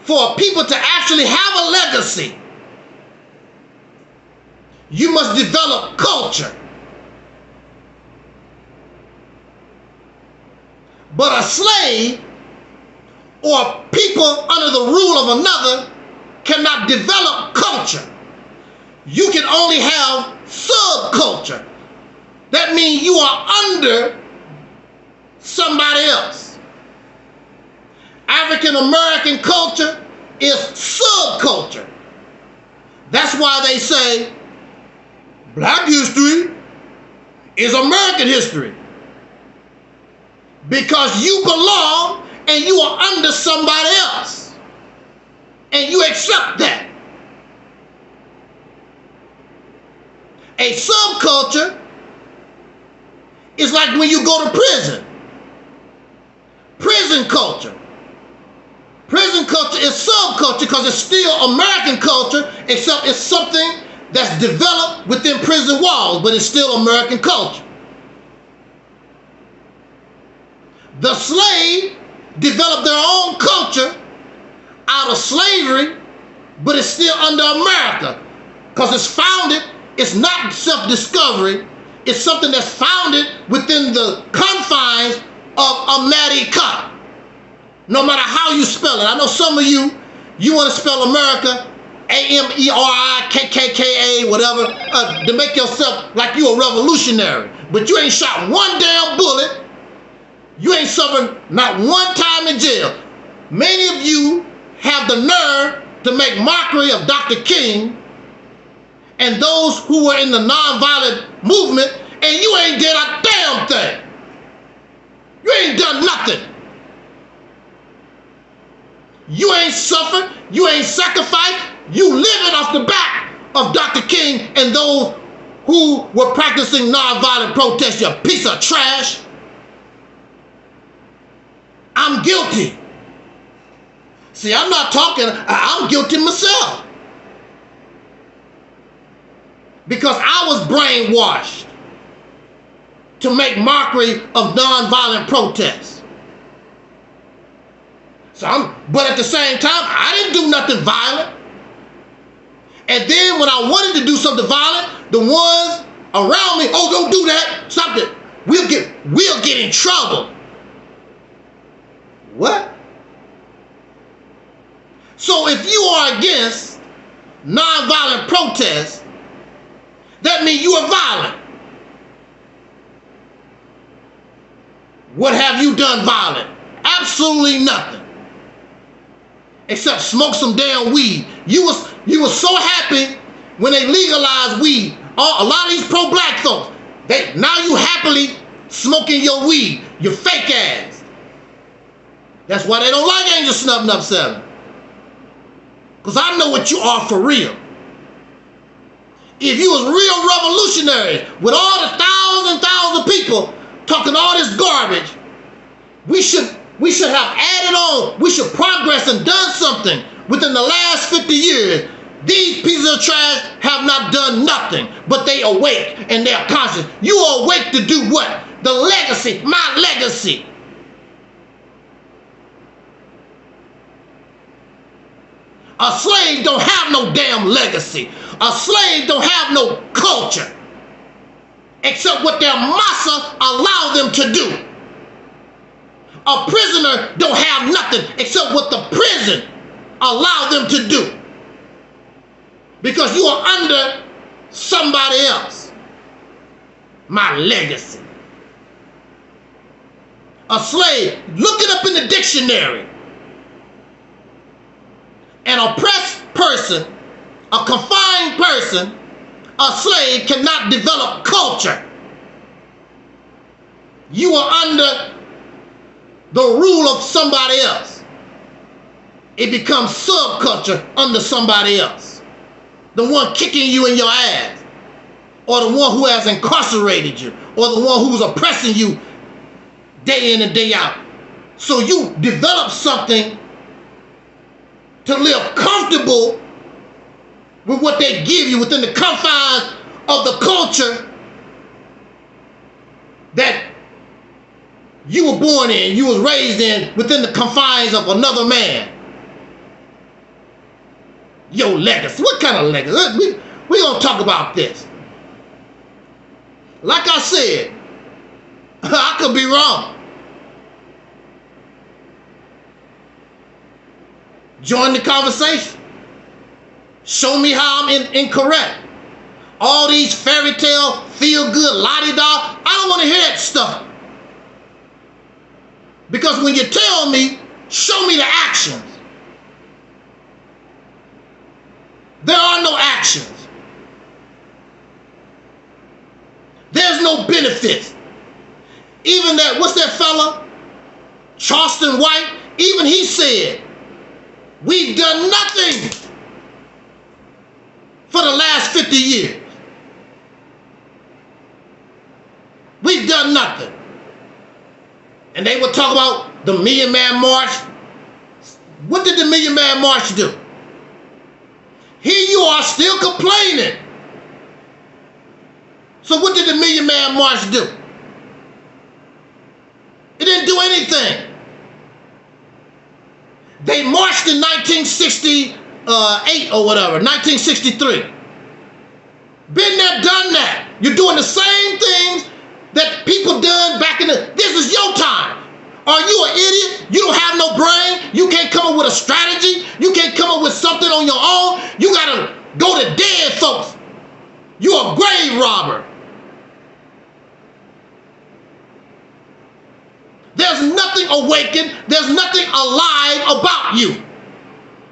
for people to actually have a legacy, you must develop culture. But a slave or people under the rule of another cannot develop culture. You can only have subculture. That means you are under somebody else. African American culture is subculture. That's why they say black history is American history. Because you belong and you are under somebody else. And you accept that. A subculture is like when you go to prison. Prison culture. Prison culture is subculture because it's still American culture, except it's something that's developed within prison walls, but it's still American culture. The slave developed their own culture out of slavery, but it's still under America because it's founded. It's not self-discovery. It's something that's founded within the confines of America. No matter how you spell it. I know some of you want to spell America Amerikka, whatever, to make yourself like you a revolutionary. But you ain't shot one damn bullet. You ain't suffered not one time in jail. Many of you have the nerve to make mockery of Dr. King and those who were in the nonviolent movement, and you ain't did a damn thing. You ain't done nothing. You ain't suffered. You ain't sacrificed. You living off the back of Dr. King and those who were practicing nonviolent protest, you piece of trash. I'm guilty. See, I'm not talking, I'm guilty myself. Because I was brainwashed to make mockery of nonviolent protests. But at the same time, I didn't do nothing violent. And then when I wanted to do something violent, the ones around me, oh, don't do that, stop it. We'll get in trouble. What? So if you are against nonviolent protests, that means you are violent. What have you done violent? Absolutely nothing. Except smoke some damn weed. You was so happy when they legalized weed. A lot of these pro-black folks, now you happily smoking your weed, your fake ass. That's why they don't like Angel Snuffing Up 7. Because I know what you are for real. If you was real revolutionary with all the thousands and thousands of people talking all this garbage, we should have added on. We should progress and done something within the last 50 years. These pieces of trash have not done nothing, but they awake and they're conscious. You are awake to do what? The legacy, my legacy. A slave don't have no damn legacy. A slave don't have no culture. Except what their massa allow them to do. A prisoner don't have nothing except what the prison allow them to do. Because you are under somebody else. My legacy. A slave, look it up in the dictionary. An oppressed person, a confined person, a slave cannot develop culture. You are under the rule of somebody else. It becomes subculture under somebody else. The one kicking you in your ass, or the one who has incarcerated you, or the one who's oppressing you day in and day out. So you develop something to live comfortable with what they give you within the confines of the culture that you were born in, you was raised in, within the confines of another man. Your legacy. What kind of legacy? We're going to talk about this. Like I said, I could be wrong. Join the conversation. Show me how I'm incorrect. All these fairy tale, feel good, la-di-da, I don't want to hear that stuff. Because when you tell me, show me the actions. There are no actions. There's no benefits. Even that, what's that fella? Charleston White, even he said, we've done nothing for the last 50 years. We've done nothing. And they would talk about the Million Man March. What did the Million Man March do? Here you are still complaining. So what did the Million Man March do? It didn't do anything. They marched in 1968 or whatever, 1963. Been there, done that. You're doing the same things that people done back in the, this is your time. Are you an idiot? You don't have no brain. You can't come up with a strategy. You can't come up with something on your own. You gotta go to dead folks. You're a grave robber. There's nothing awakened. There's nothing alive about you.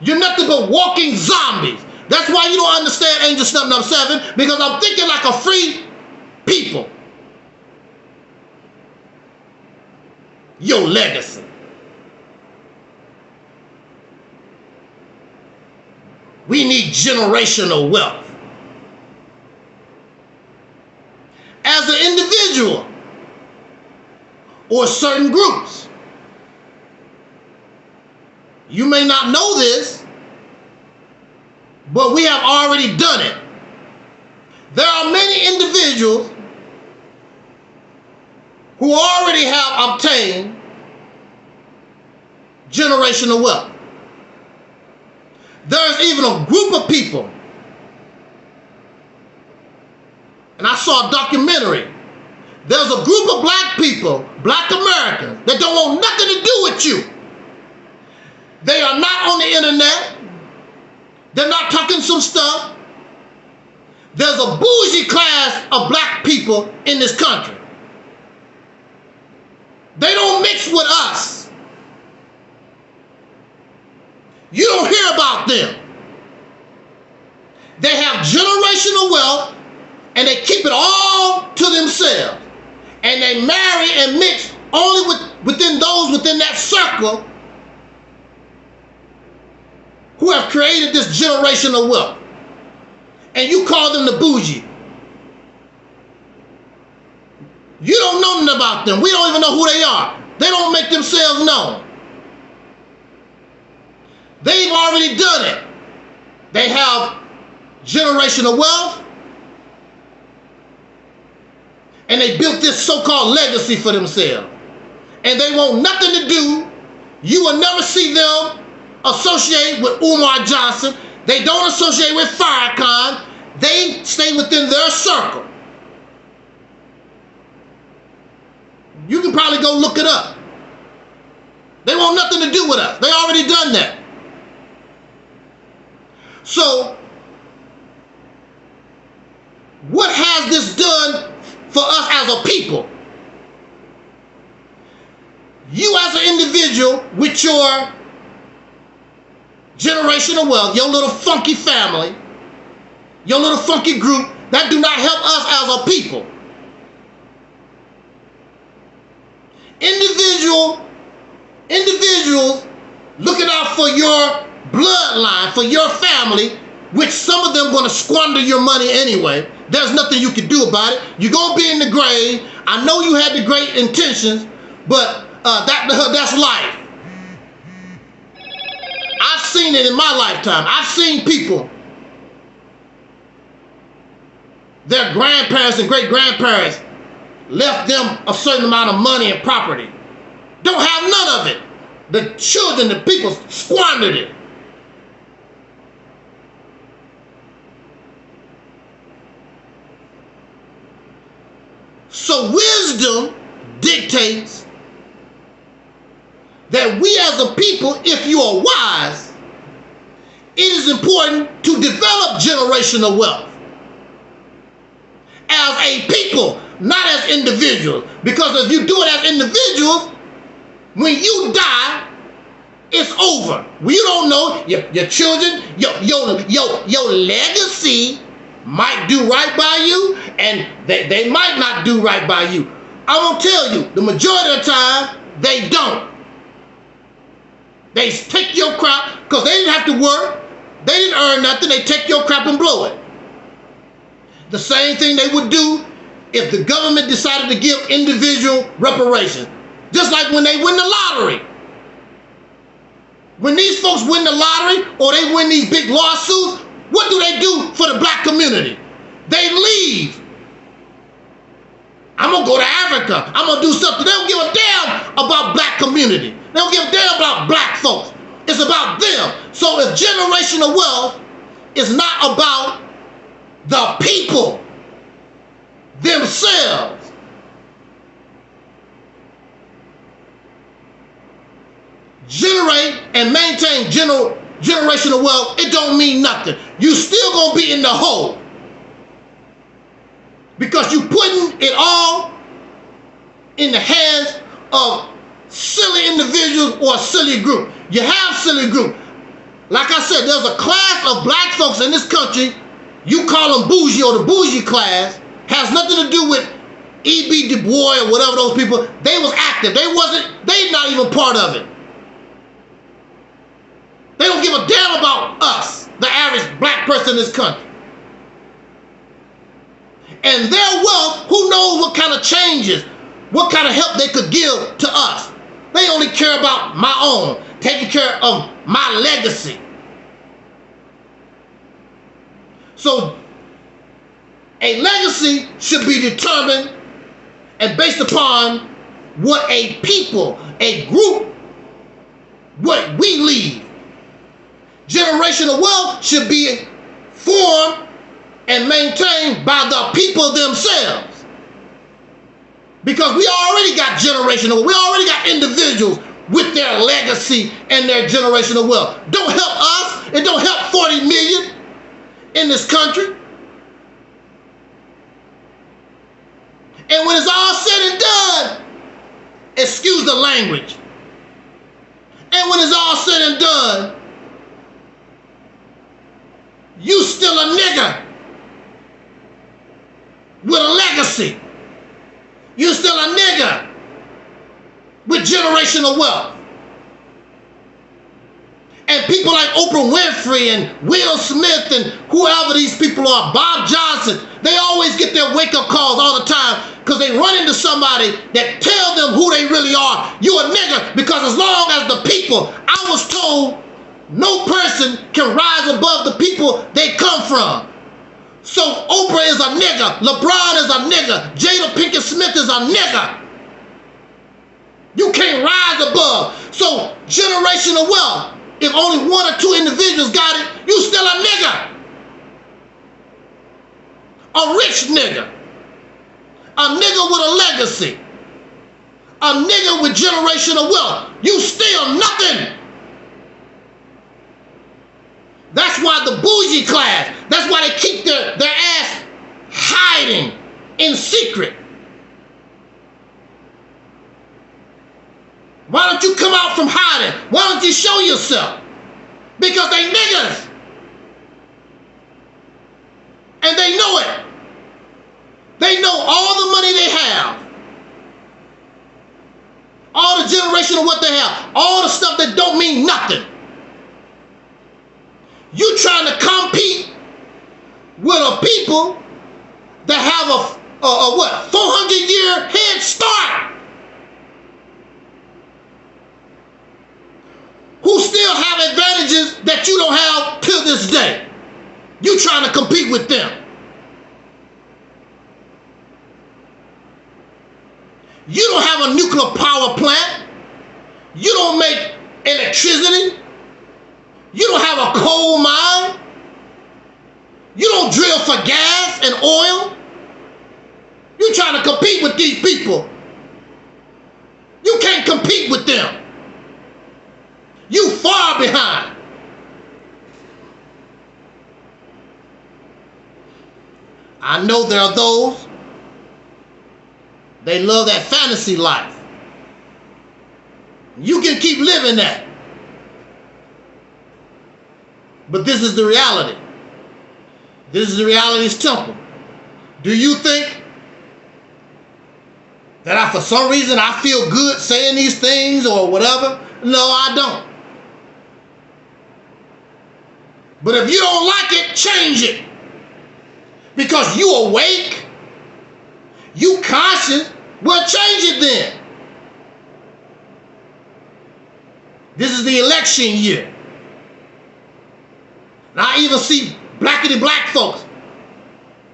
You're nothing but walking zombies. That's why you don't understand Angel Snuff Number 7, because I'm thinking like a free people. Your legacy. We need generational wealth. As an individual or certain groups, you may not know this, but we have already done it. There are many individuals who already have obtained generational wealth. There's even a group of people, and I saw a documentary. There's a group of black people, black Americans, that don't want nothing to do with you. They are not on the internet. They're not talking some stuff. There's a bougie class of black people in this country. They don't mix with us. You don't hear about them. They have generational wealth and they keep it all to themselves. And they marry and mix only within those within that circle who have created this generational wealth. And you call them the bougie. You don't know nothing about them. We don't even know who they are. They don't make themselves known. They've already done it. They have generational wealth. And they built this so-called legacy for themselves. And they want nothing to do. You will never see them associate with Umar Johnson. They don't associate with Farrakhan. They stay within their circle. You can probably go look it up. They want nothing to do with us. They already done that. So, what has this done for us as a people? You as an individual with your generational wealth, your little funky family, your little funky group, that do not help us as a people. Individuals looking out for your bloodline, for your family, which some of them are going to squander your money anyway. There's nothing you can do about it. You're going to be in the grave. I know you had the great intentions, but that's life. I've seen it in my lifetime. I've seen people, their grandparents and great-grandparents left them a certain amount of money and property. Don't have none of it. The children, the people squandered it. So wisdom dictates that we as a people, if you are wise, it is important to develop generational wealth as a people, not as individuals. Because if you do it as individuals, when you die, it's over. You don't know your children, your legacy might do right by you, and they might not do right by you. I'm gonna tell you, the majority of the time, they don't. They take your crap, because they didn't have to work, they didn't earn nothing, they take your crap and blow it. The same thing they would do if the government decided to give individual reparations. Just like when they win the lottery. When these folks win the lottery or they win these big lawsuits, what do they do for the black community? They leave. I'm going to go to Africa. I'm going to do something. They don't give a damn about black community. They don't give a damn about black folks. It's about them. So if generational wealth is not about the people themselves, generate and maintain generational wealth, it don't mean nothing. You still gonna be in the hole because you putting it all in the hands of silly individuals or a silly group. You have silly group. Like I said, there's a class of black folks in this country, you call them bougie or the bougie class, has nothing to do with E.B. Du Bois or whatever those people. They was active. They not even part of it. They don't give a damn about us, the average black person in this country. And their wealth, who knows what kind of changes, what kind of help they could give to us. They only care about my own, taking care of my legacy. So a legacy should be determined and based upon what a people, a group, what we leave. Generational wealth should be formed and maintained by the people themselves. Because we already got generational, we already got individuals with their legacy and their generational wealth. Don't help us. It don't help 40 million in this country. And when it's all said and done, excuse the language. And when it's all said and done, you still a nigger with a legacy. You still a nigger with generational wealth. And people like Oprah Winfrey and Will Smith and whoever these people are, Bob Johnson, they always get their wake-up calls all the time because they run into somebody that tell them who they really are. You a nigger, because as long as the people, I was told, no person can rise above the people they come from. So Oprah is a nigger, LeBron is a nigger, Jada Pinkett Smith is a nigger. You can't rise above. So generational wealth, if only one or two individuals got it, you still a nigger. A rich nigger. A nigger with a legacy. A nigger with generational wealth. You still nothing. That's why the bougie class, that's why they keep their ass hiding in secret. Why don't you come out from hiding? Why don't you show yourself? Because they niggas. And they know it. They know all the money they have. All the generation of what they have. All the stuff that don't mean nothing. You trying to compete with a people that have a what, 400-year head start, who still have advantages that you don't have till this day. You trying to compete with them. You don't have a nuclear power plant. You don't make electricity. You don't have a coal mine. You don't drill for gas and oil. You're trying to compete with these people. You can't compete with them. You far behind. I know there are those, they love that fantasy life. You can keep living that. But this is the reality. This is the reality's temple. Do you think that for some reason I feel good saying these things or whatever? No, I don't. But if you don't like it, change it. Because you awake, you conscious, well, change it then. This is the election year. And I even see blackity black folks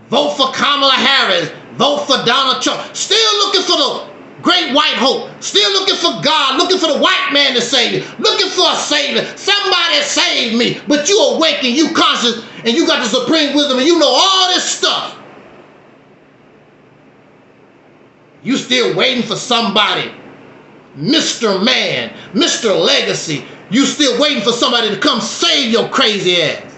vote for Kamala Harris, vote for Donald Trump, still looking for the great white hope, still looking for God, looking for the white man to save you, looking for a savior. Somebody save me. But you awaken, you conscious, and you got the supreme wisdom, and you know all this stuff. You still waiting for somebody, Mr. Man, Mr. Legacy. You still waiting for somebody to come save your crazy ass.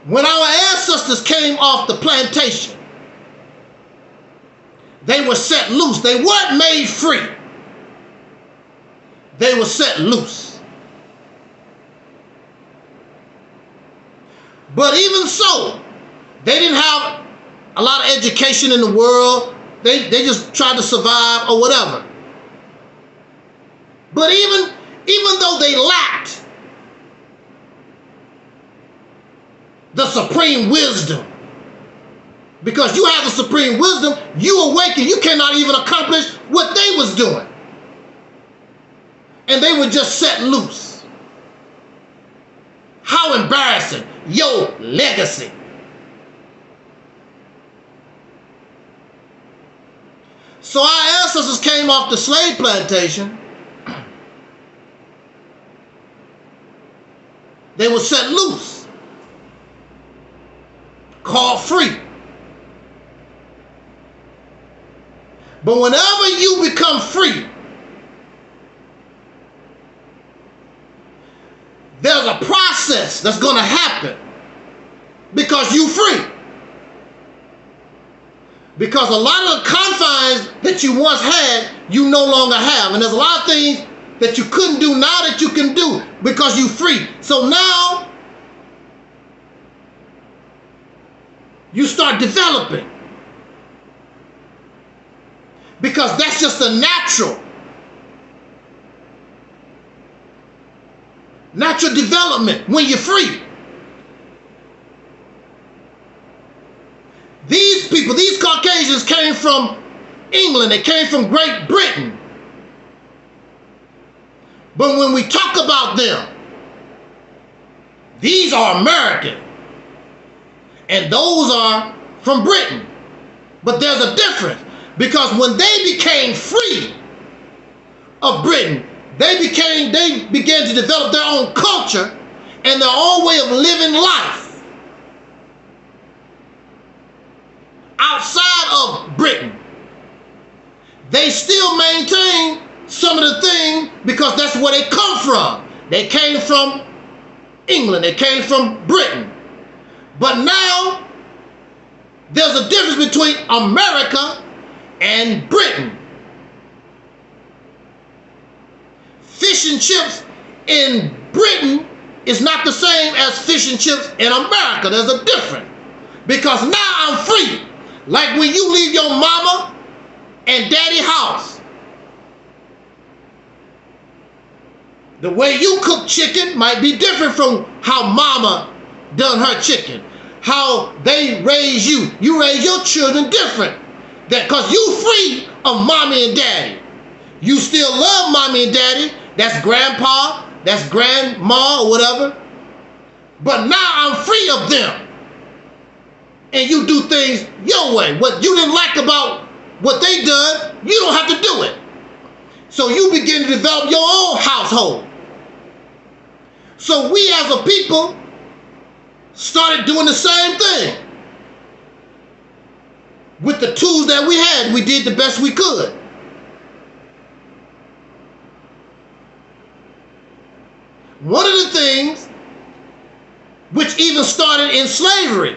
When our ancestors came off the plantation, they were set loose. They weren't made free. They were set loose. But even so, they didn't have a lot of education in the world. They just tried to survive or whatever. But even though they lacked the supreme wisdom, because you have the supreme wisdom, you awaken, you cannot even accomplish what they was doing. And they were just set loose. How embarrassing. Your legacy. So our ancestors came off the slave plantation. They were set loose, called free. But whenever you become free, there's a process that's going to happen because you're free. Because a lot of the confines that you once had, you no longer have. And there's a lot of things that you couldn't do now that you can do because you're free. So now you start developing. Because that's just a natural development when you're free. These people, these Caucasians came from England, they came from Great Britain. But when we talk about them, these are American. And those are from Britain. But there's a difference. Because when they became free of Britain, they began to develop their own culture and their own way of living life outside of Britain. They still maintain some of the things because that's where they come from. They came from England, they came from Britain. But now there's a difference between America and Britain. Fish and chips in Britain is not the same as fish and chips in America. There's a difference. Because now I'm free. Like when you leave your mama and daddy house, the way you cook chicken might be different from how mama done her chicken. How they raise you. You raise your children different. Because you free of mommy and daddy. You still love mommy and daddy. That's grandpa, that's grandma or whatever. But now I'm free of them. And you do things your way. What you didn't like about what they done, you don't have to do it. So you begin to develop your own household. So we as a people started doing the same thing. With the tools that we had, we did the best we could. One of the things which even started in slavery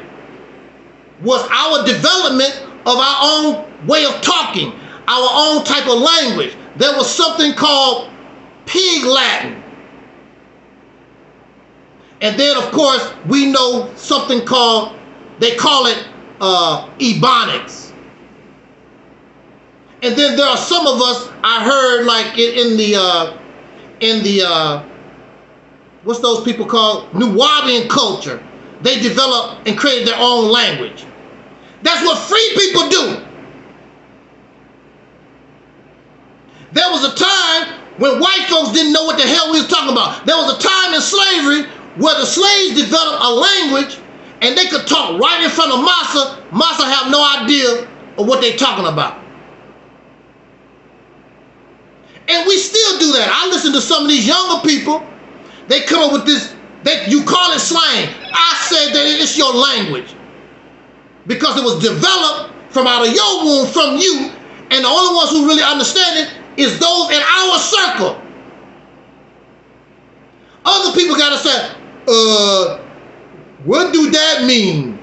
was our development of our own way of talking, our own type of language. There was something called Pig Latin. And then, of course, we know something called, they call it Ebonics. And then there are some of us, I heard like in the what's those people called? Nubian culture. They developed and created their own language. That's what free people do. There was a time when white folks didn't know what the hell we was talking about. There was a time in slavery where the slaves developed a language and they could talk right in front of Massa. Massa have no idea of what they're talking about. And we still do that. I listen to some of these younger people. They come up with this, you call it slang. I said that it's your language. Because it was developed from out of your womb, from you, and the only ones who really understand it is those in our circle. Other people gotta say, what do that mean?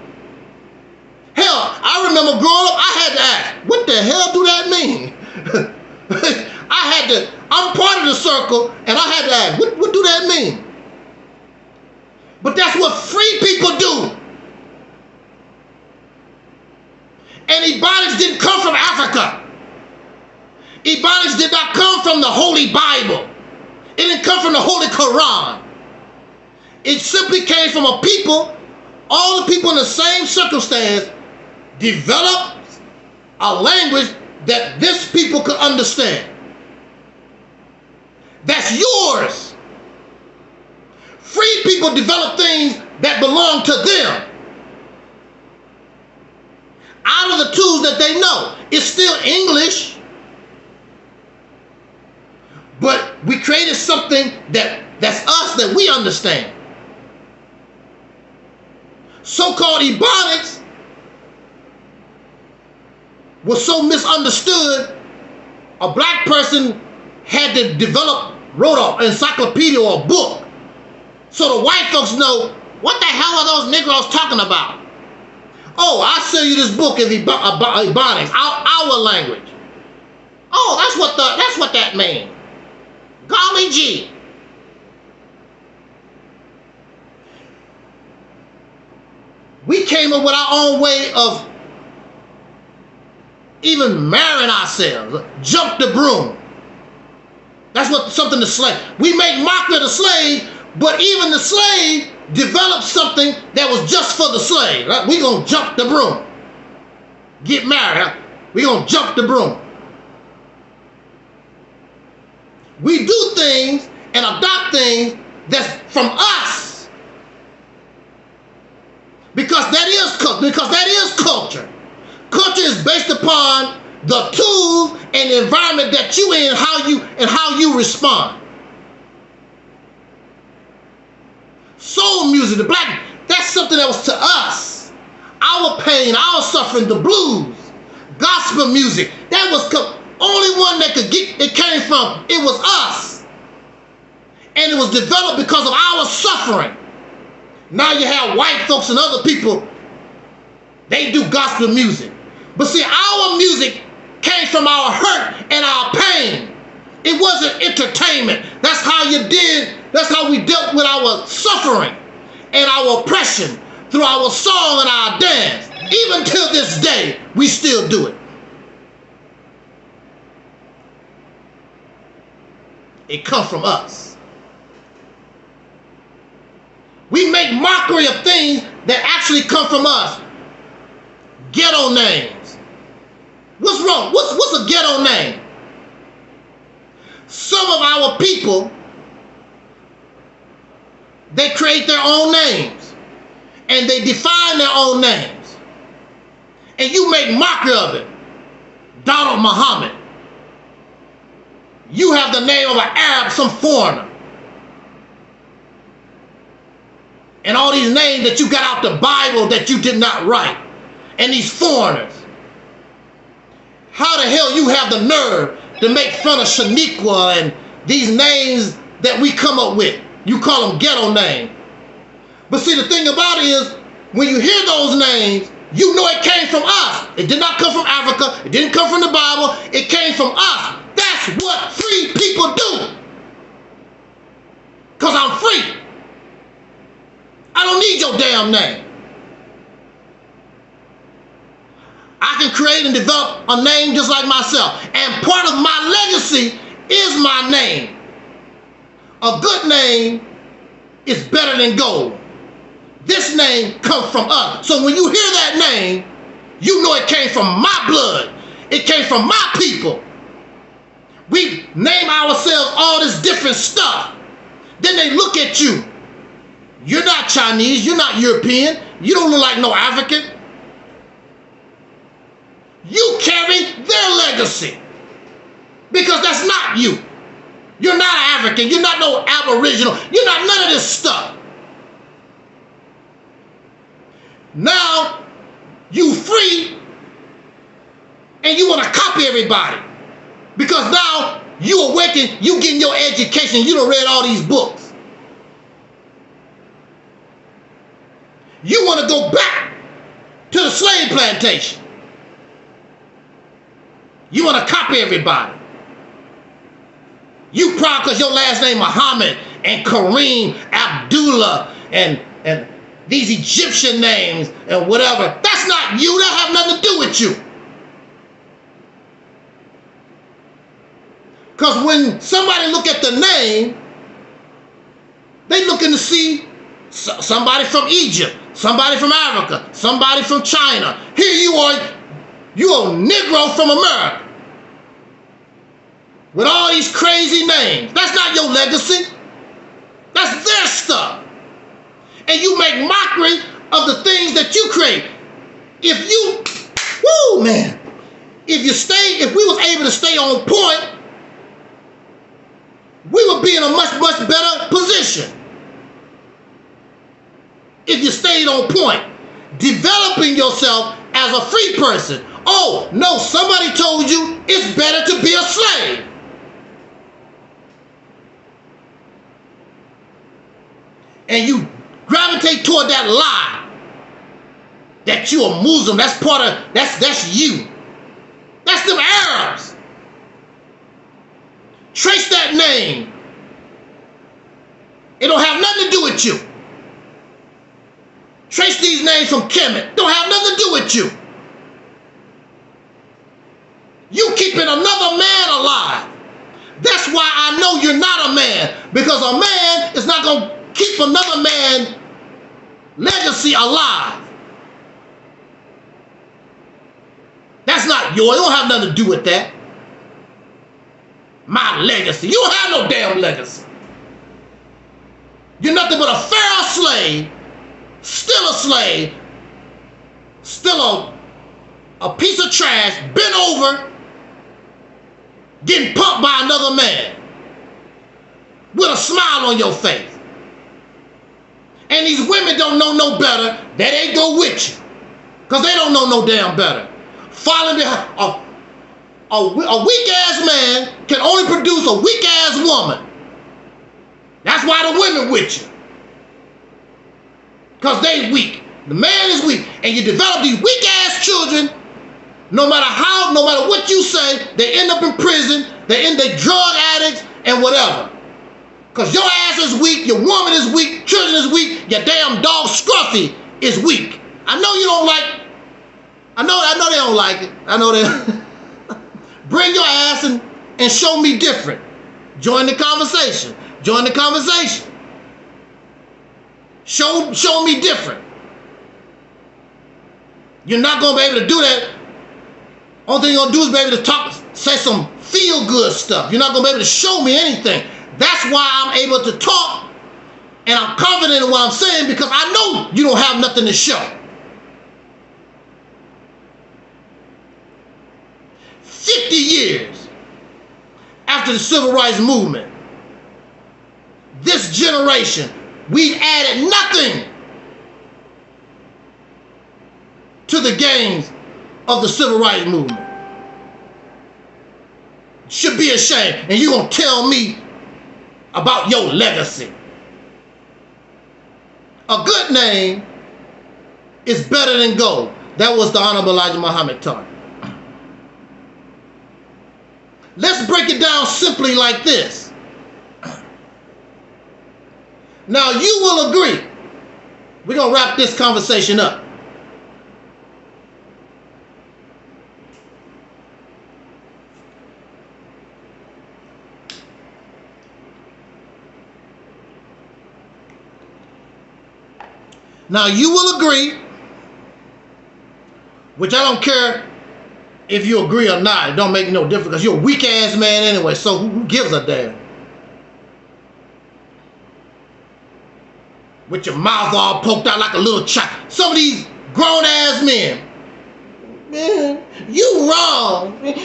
Hell, I remember growing up, I had to ask, what the hell do that mean? I'm part of the circle, and I had to ask, what do that mean? But that's what free people do. And Ebonics didn't come from Africa. Ebonics did not come from the Holy Bible. It didn't come from the Holy Quran. It simply came from a people, all the people in the same circumstance developed a language that this people could understand. That's yours. Free people develop things that belong to them. Out of the tools that they know. It's still English. But we created something that's us, that we understand. So-called Ebonics was so misunderstood, a black person had to wrote an encyclopedia or a book so the white folks know, what the hell are those Negroes talking about? Oh, I'll sell you this book of Ebonics, our language. Oh, that's what that means. Golly gee. We came up with our own way of even marrying ourselves. Jump the broom. That's something the slave. We make mockery of the slave, but even the slave developed something that was just for the slave. Right? We gonna jump the broom. Get married. Huh? We gonna jump the broom. We do things and adopt things that's from us. Because that is culture. Culture is based upon the tools and the environment that you in, how you respond. Soul music, the black, that's something that was to us. Our pain, our suffering, the blues, gospel music, that was only one that could get, it came from, it was us. And it was developed because of our suffering. Now you have white folks and other people, they do gospel music. But see, our music came from our hurt and our pain. It wasn't entertainment. That's how we dealt with our suffering and our oppression through our song and our dance. Even till this day, we still do it. It comes from us. We make mockery of things that actually come from us. Ghetto names. What's wrong? What's a ghetto name? Some of our people, they create their own names and they define their own names. And you make mockery of it. Donald Muhammad. You have the name of an Arab, some foreigner. And all these names that you got out the Bible that you did not write. And these foreigners. How the hell you have the nerve to make fun of Shaniqua and these names that we come up with? You call them ghetto names. But see, the thing about it is, when you hear those names, you know it came from us. It did not come from Africa. It didn't come from the Bible. It came from us. That's what free people do. Because I'm free. I don't need your damn name. I can create and develop a name just like myself. And part of my legacy is my name. A good name is better than gold. This name comes from us. So when you hear that name, you know it came from my blood. It came from my people. We name ourselves all this different stuff. Then they look at you. You're not Chinese. You're not European. You don't look like no African. You carry their legacy. Because that's not you. You're not African. You're not no Aboriginal. You're not none of this stuff. Now, you free and you want to copy everybody. Because now you awaken, you getting your education, you done read all these books. You want to go back to the slave plantation. You want to copy everybody. You proud because your last name Muhammad and Kareem, Abdullah, and these Egyptian names and whatever. That's not you. That have nothing to do with you. Because when somebody look at the name, they looking to see somebody from Egypt, somebody from Africa, somebody from China. Here you are, you a Negro from America. With all these crazy names. That's not your legacy. That's their stuff. And you make mockery of the things that you create. If you, woo man, if we was able to stay on point, we would be in a much, much better position. If you stayed on point, developing yourself as a free person. Oh, no, somebody told you it's better to be a slave. And you gravitate toward that lie that you a Muslim. That's part of, that's you. That's them Arabs. Trace that name. It don't have nothing to do with you. Trace these names from Kemet. Don't have nothing to do with you. You keeping another man alive. That's why I know you're not a man. Because a man is not going to keep another man's legacy alive. That's not yours. It don't have nothing to do with that. My legacy. You don't have no damn legacy. You're nothing but a feral slave, still a slave, still a piece of trash, bent over, getting pumped by another man with a smile on your face. And these women don't know no better. They go with you. Because they don't know no damn better. Following behind a weak-ass man can only produce a weak-ass woman. That's why the women with you. Because they weak. The man is weak. And you develop these weak-ass children, no matter what you say, they end up in prison, they end up drug addicts and whatever. Because your ass is weak, your woman is weak, children is weak, your damn dog Scruffy is weak. I know you don't like, I know they don't like it. I know they, bring your ass and show me different. Join the conversation. Join the conversation. Show me different. You're not going to be able to do that. Only thing you're going to do is be able to say some feel-good stuff. You're not going to be able to show me anything. That's why I'm able to talk and I'm confident in what I'm saying because I know you don't have nothing to show. 50 years after the Civil Rights Movement, this generation, we've added nothing to the gains of the Civil Rights Movement. Should be ashamed. And you're going to tell me about your legacy. A good name is better than gold. That was the Honorable Elijah Muhammad taught. Let's break it down simply like this. Now you will agree. We're going to wrap this conversation up. Now you will agree, which I don't care if you agree or not. It don't make no difference because you're a weak ass man anyway, so who gives a damn? with your mouth all poked out like a little child. Some of these grown-ass men. Man, you wrong. Man,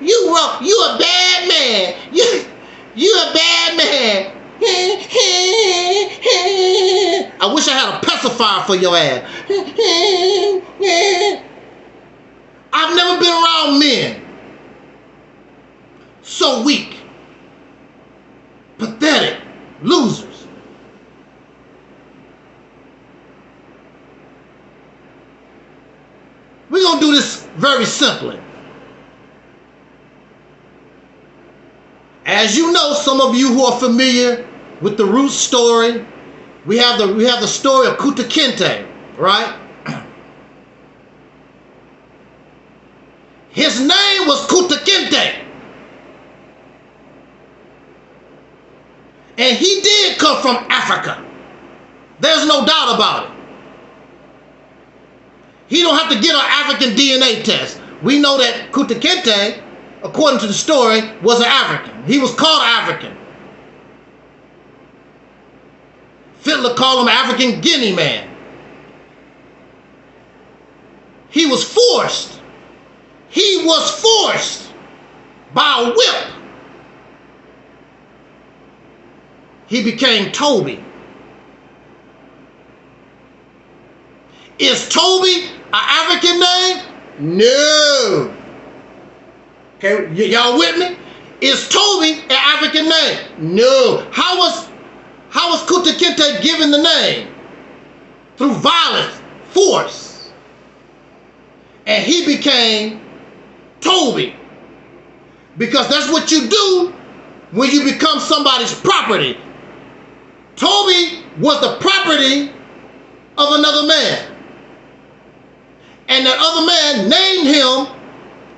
you wrong. You a bad man. You a bad man. I wish I had a pacifier for your ass. I've never been around men so weak, pathetic, losers. We're going to do this very simply. As you know, some of you who are familiar with the Ruth story, we have the story of Kunta Kinte, right? His name was Kunta Kinte. And he did come from Africa. There's no doubt about it. He don't have to get an African DNA test. We know that Kunta Kinte, according to the story, was an African. He was called African. Hitler called him African Guinea man. He was forced. He was forced by a whip. He became Toby. Is Toby an African name? No. Okay, y'all with me? Is Toby an African name? No. How was Kunta Kinte given the name? Through violence, force. And he became Toby. Because that's what you do when you become somebody's property. Toby was the property of another man. And that other man named him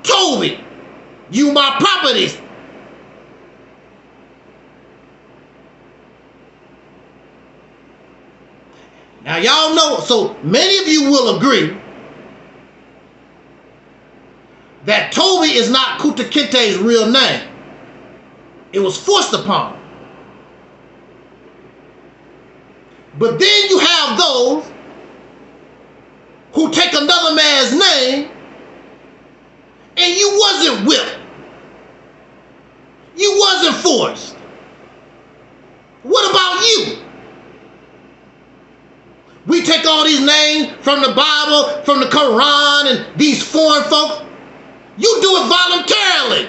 Toby. You my properties. Now y'all know, so many of you will agree that Toby is not Kunta Kinte's real name. It was forced upon him. But then you have those who take another man's name and you wasn't whipped. You wasn't forced. What about you? We take all these names from the Bible, from the Quran, and these foreign folks. You do it voluntarily.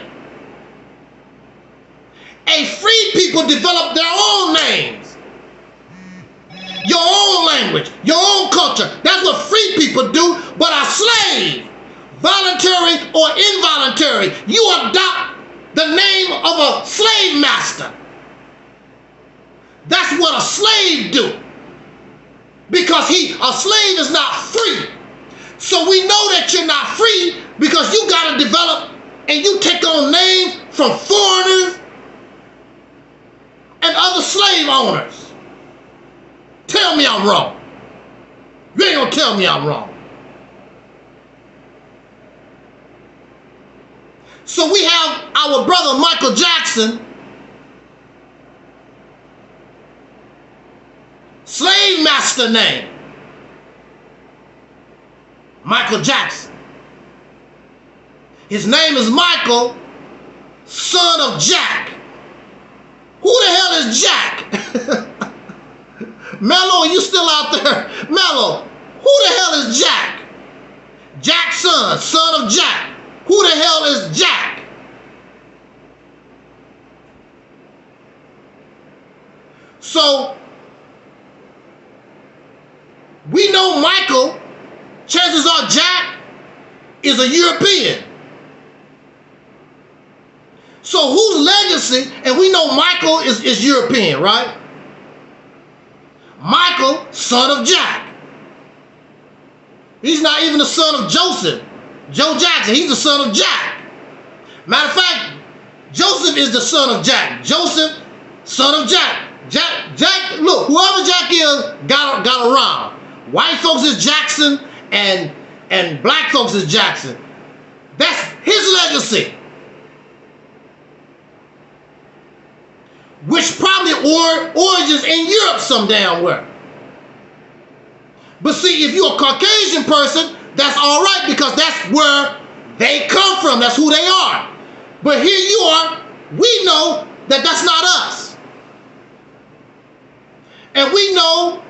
A free people develop their own names, your own language, your own culture. That's what free people do. But a slave, voluntary or involuntary, you adopt the name of a slave master. That's what a slave do. Because a slave is not free. So we know that you're not free because you got to develop and you take on names from foreigners and other slave owners. Tell me I'm wrong. You ain't gonna tell me I'm wrong. So we have our brother Michael Jackson, slave master name, Michael Jackson. His name is Michael, son of Jack. Who the hell is Jack? Mello, are you still out there? Mello, who the hell is Jack? Jack's son of Jack. Who the hell is Jack? So, we know Michael, chances are Jack is a European. So whose legacy, and we know Michael is European, right? Michael, son of Jack. He's not even the son of Joseph. Joe Jackson, he's the son of Jack. Matter of fact, Joseph is the son of Jack. Joseph, son of Jack. Jack, look, whoever Jack is, got around. White folks is Jackson and black folks is Jackson. That's his legacy. Which probably origins in Europe some damn where. But see, if you're a Caucasian person, that's all right because that's where they come from. That's who they are. But here you are, we know that that's not us. And we know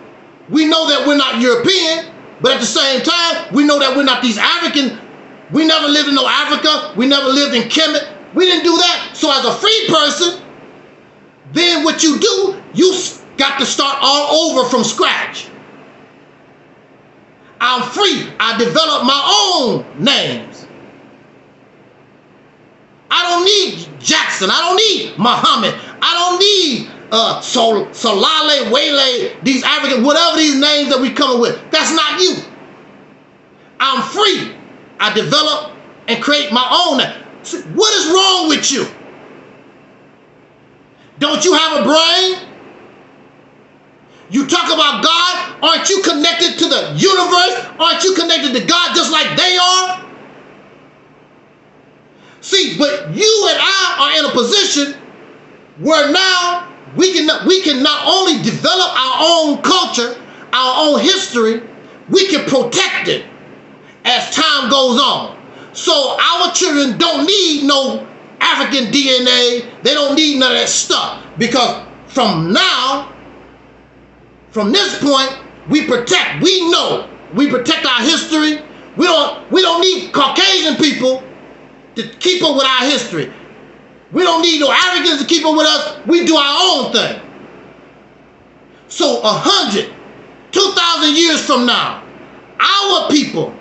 that we're not European, but at the same time, we know that we're not these African. We never lived in no Africa. We never lived in Kemet. We didn't do that. So as a free person, then what you do, you got to start all over from scratch. I'm free. I developed my own names. I don't need Jackson. I don't need Muhammad. I don't need Solale, Wele, these African, whatever these names that we come up with. That's not you. I'm free. I develop and create my own. What is wrong with you? Don't you have a brain? You talk about God. Aren't you connected to the universe? Aren't you connected to God just like they are? See, but you and I are in a position where now we can not only develop our own culture, our own history, we can protect it as time goes on. So our children don't need no African DNA. They don't need none of that stuff. Because from this point, we protect our history. We don't need Caucasian people to keep up with our history. We don't need no Africans to keep up with us. We do our own thing. So 100, 2,000 years from now, our people,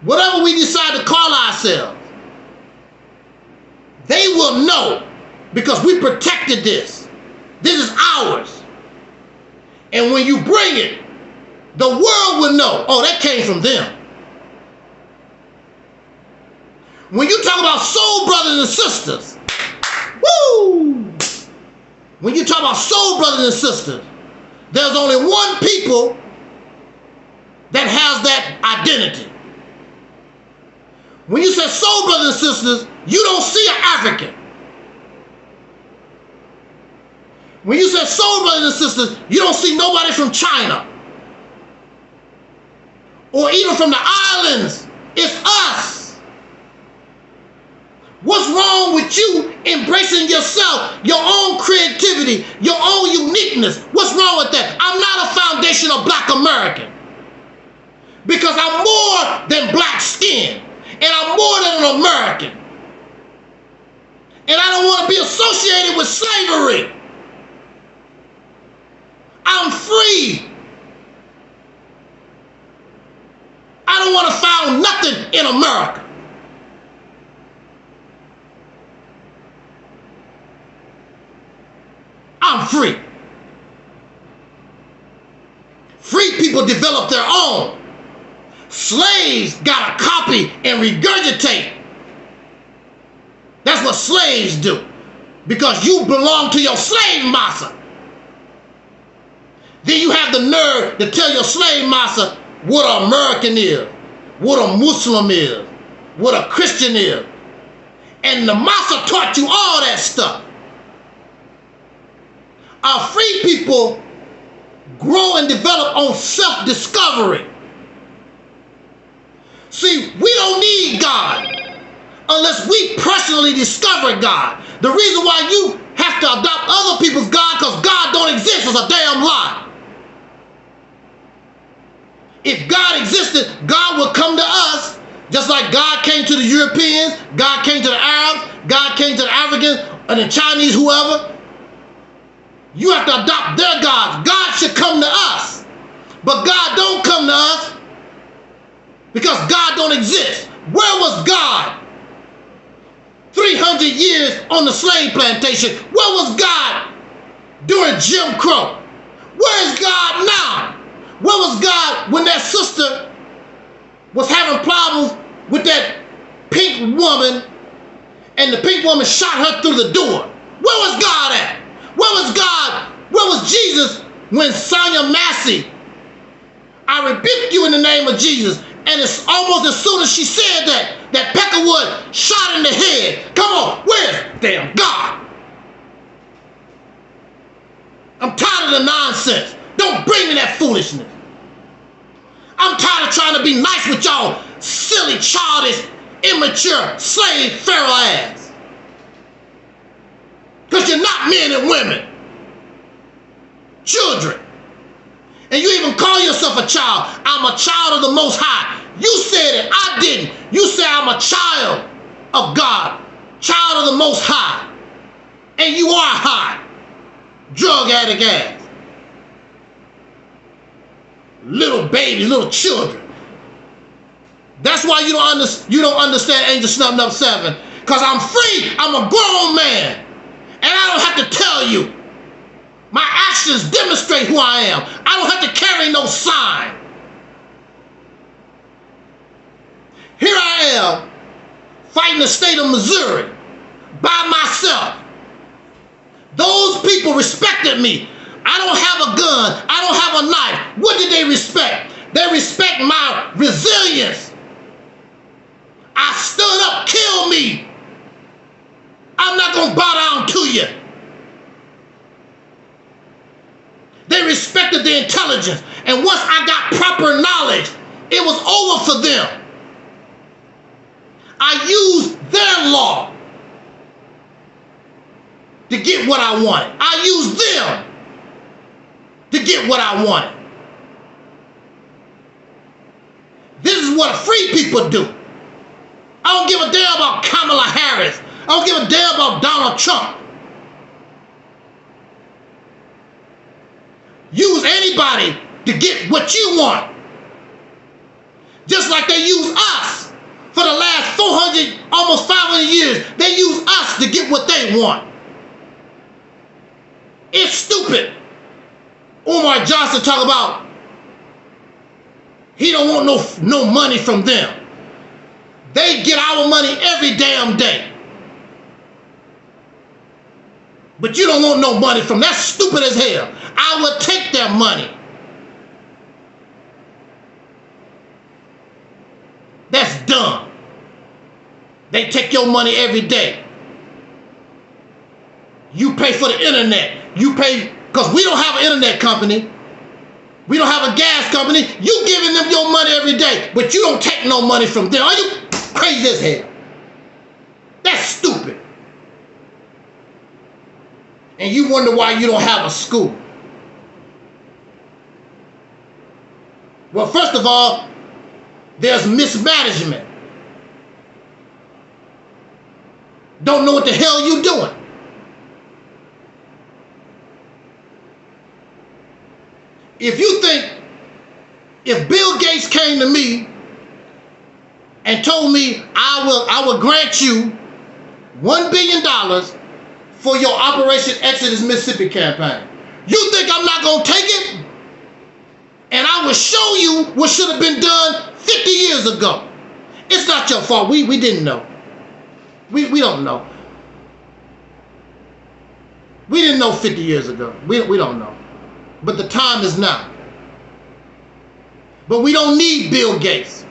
whatever we decide to call ourselves, they will know because we protected this. This is ours. And when you bring it, the world will know, oh, that came from them. When you talk about soul brothers and sisters, woo! When you talk about soul brothers and sisters, there's only one people that has that identity. When you say soul brothers and sisters, you don't see an African. When you say soul brothers and sisters, you don't see nobody from China or even from the islands. It's us. What's wrong with you embracing yourself, your own creativity, your own uniqueness? What's wrong with that? I'm not a foundational black American because I'm more than black skin and I'm more than an American. And I don't want to be associated with slavery. I'm free. I don't want to found nothing in America. I'm free. Free people develop their own. Slaves got to copy and regurgitate. That's what slaves do. Because you belong to your slave master. Then you have the nerve to tell your slave master what an American is, what a Muslim is, what a Christian is. And the master taught you all that stuff. Our free people grow and develop on self-discovery. See, we don't need God unless we personally discover God. The reason why you have to adopt other people's God because God don't exist is a damn lie. If God existed, God would come to us just like God came to the Europeans, God came to the Arabs, God came to the Africans, and the Chinese, whoever. You have to adopt their gods. God should come to us. But God don't come to us because God don't exist. Where was God 300 years on the slave plantation? Where was God during Jim Crow? Where is God now? Where was God when that sister was having problems with that pink woman and the pink woman shot her through the door? Where was God at? Where was God? Where was Jesus when Sonia Massey, I rebuke you in the name of Jesus, and it's almost as soon as she said that Peckerwood shot in the head. Come on, where's damn God? I'm tired of the nonsense. Don't bring me that foolishness. I'm tired of trying to be nice with y'all silly, childish, immature, slave, feral ass. Because you're not men and women. Children. And you even call yourself a child. I'm a child of the Most High. You said it. I didn't. You said I'm a child of God. Child of the Most High. And you are high. Drug addict ass. Little babies, little children. That's why you don't understand Angel Snubbing Up 7. Because I'm free. I'm a grown man. And I don't have to tell you. My actions demonstrate who I am. I don't have to carry no sign. Here I am, fighting the state of Missouri by myself. Those people respected me. I don't have a gun. I don't have a knife. What did they respect? They respect my resilience. I stood up, kill me. I'm not going to bow down to you. They respected the intelligence. And once I got proper knowledge, it was over for them. I used their law to get what I wanted. I used them to get what I wanted. This is what free people do. I don't give a damn about Kamala Harris. I don't give a damn about Donald Trump. Use anybody to get what you want. Just like they use us for the last 400, almost 500 years. They use us to get what they want. It's stupid. Umar Johnson talk about he don't want no money from them. They get our money every damn day. But you don't want no money from them. That's stupid as hell. I will take their money. That's dumb. They take your money every day. You pay for the internet. You pay, because we don't have an internet company. We don't have a gas company. You giving them your money every day, but you don't take no money from them. Are you crazy as hell? That's stupid. And you wonder why you don't have a school. Well, first of all, there's mismanagement. Don't know what the hell you're doing. If you think, if Bill Gates came to me and told me I will grant you $1 billion for your Operation Exodus Mississippi campaign, you think I'm not going to take it? And I will show you what should have been done 50 years ago. It's not your fault. We didn't know. We don't know. We didn't know 50 years ago. We don't know. But the time is now. But we don't need Bill Gates.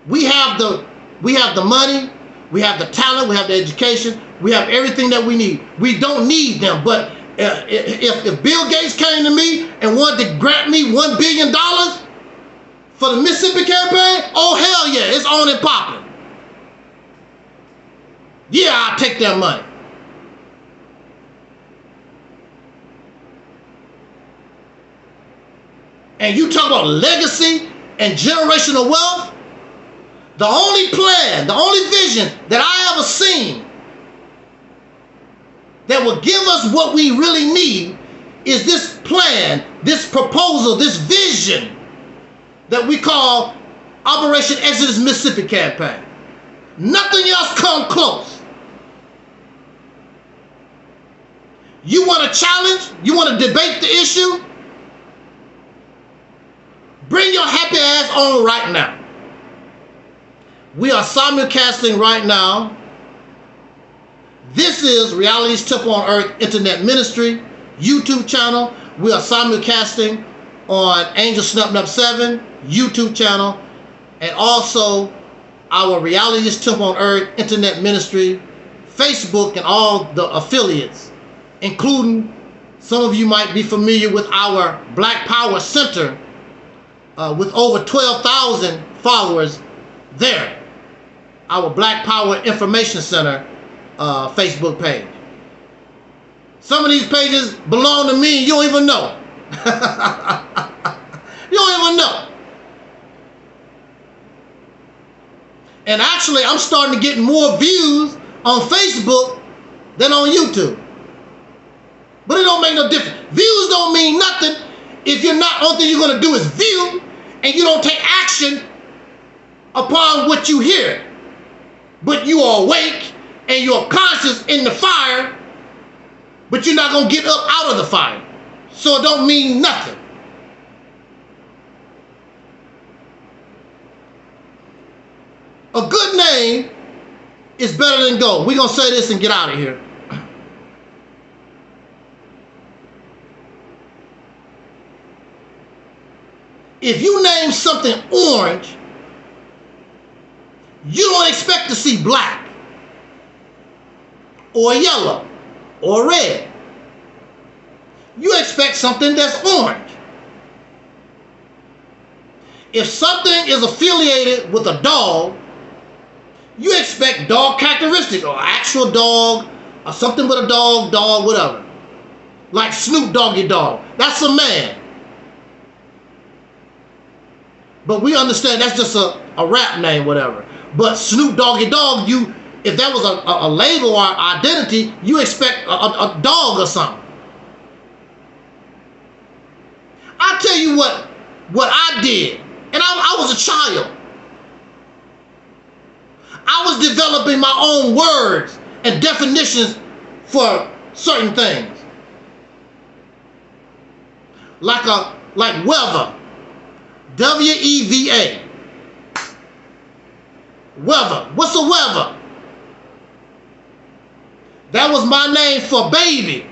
We have the money, we have the talent, we have the education, we have everything that we need. We don't need them. But if Bill Gates came to me and wanted to grant me $1 billion for the Mississippi campaign, oh hell yeah, it's on and popping. Yeah, I'll take that money. And you talk about legacy and generational wealth, the only plan, the only vision that I ever seen that will give us what we really need is this plan, this proposal, this vision that we call Operation Exodus Mississippi campaign. Nothing else come close. You want a challenge? You want to debate the issue? Bring your happy ass on right now. We are simulcasting right now. This is Reality's Temple on Earth Internet Ministry YouTube channel. We are simulcasting on Angel Snubbing Up 7 YouTube channel, and also our Reality's Temple on Earth Internet Ministry Facebook and all the affiliates, including some of you might be familiar with our Black Power Center with over 12,000 followers there. Our Black Power Information Center Facebook page. Some of these pages belong to me and you don't even know. You don't even know. And actually, I'm starting to get more views on Facebook than on YouTube. But it don't make no difference. Views don't mean nothing if you're not, only thing you're going to do is view and you don't take action upon what you hear. But you are awake and you're conscious in the fire, but you're not going to get up out of the fire. So it don't mean nothing. A good name is better than gold. We're going to say this and get out of here. If you name something orange, you don't expect to see black or yellow or red. You expect something that's orange. If something is affiliated with a dog, you expect dog characteristics or actual dog or something with a dog, whatever. Like Snoop Doggy Dogg. That's a man. But we understand that's just a rap name, whatever. But Snoop Doggy Dogg, if that was a label or identity, you expect a dog or something. I'll tell you what I did. And I was a child. I was developing my own words and definitions for certain things. Like weather. W-E-V-A. Weather. What's a weather? That was my name for baby.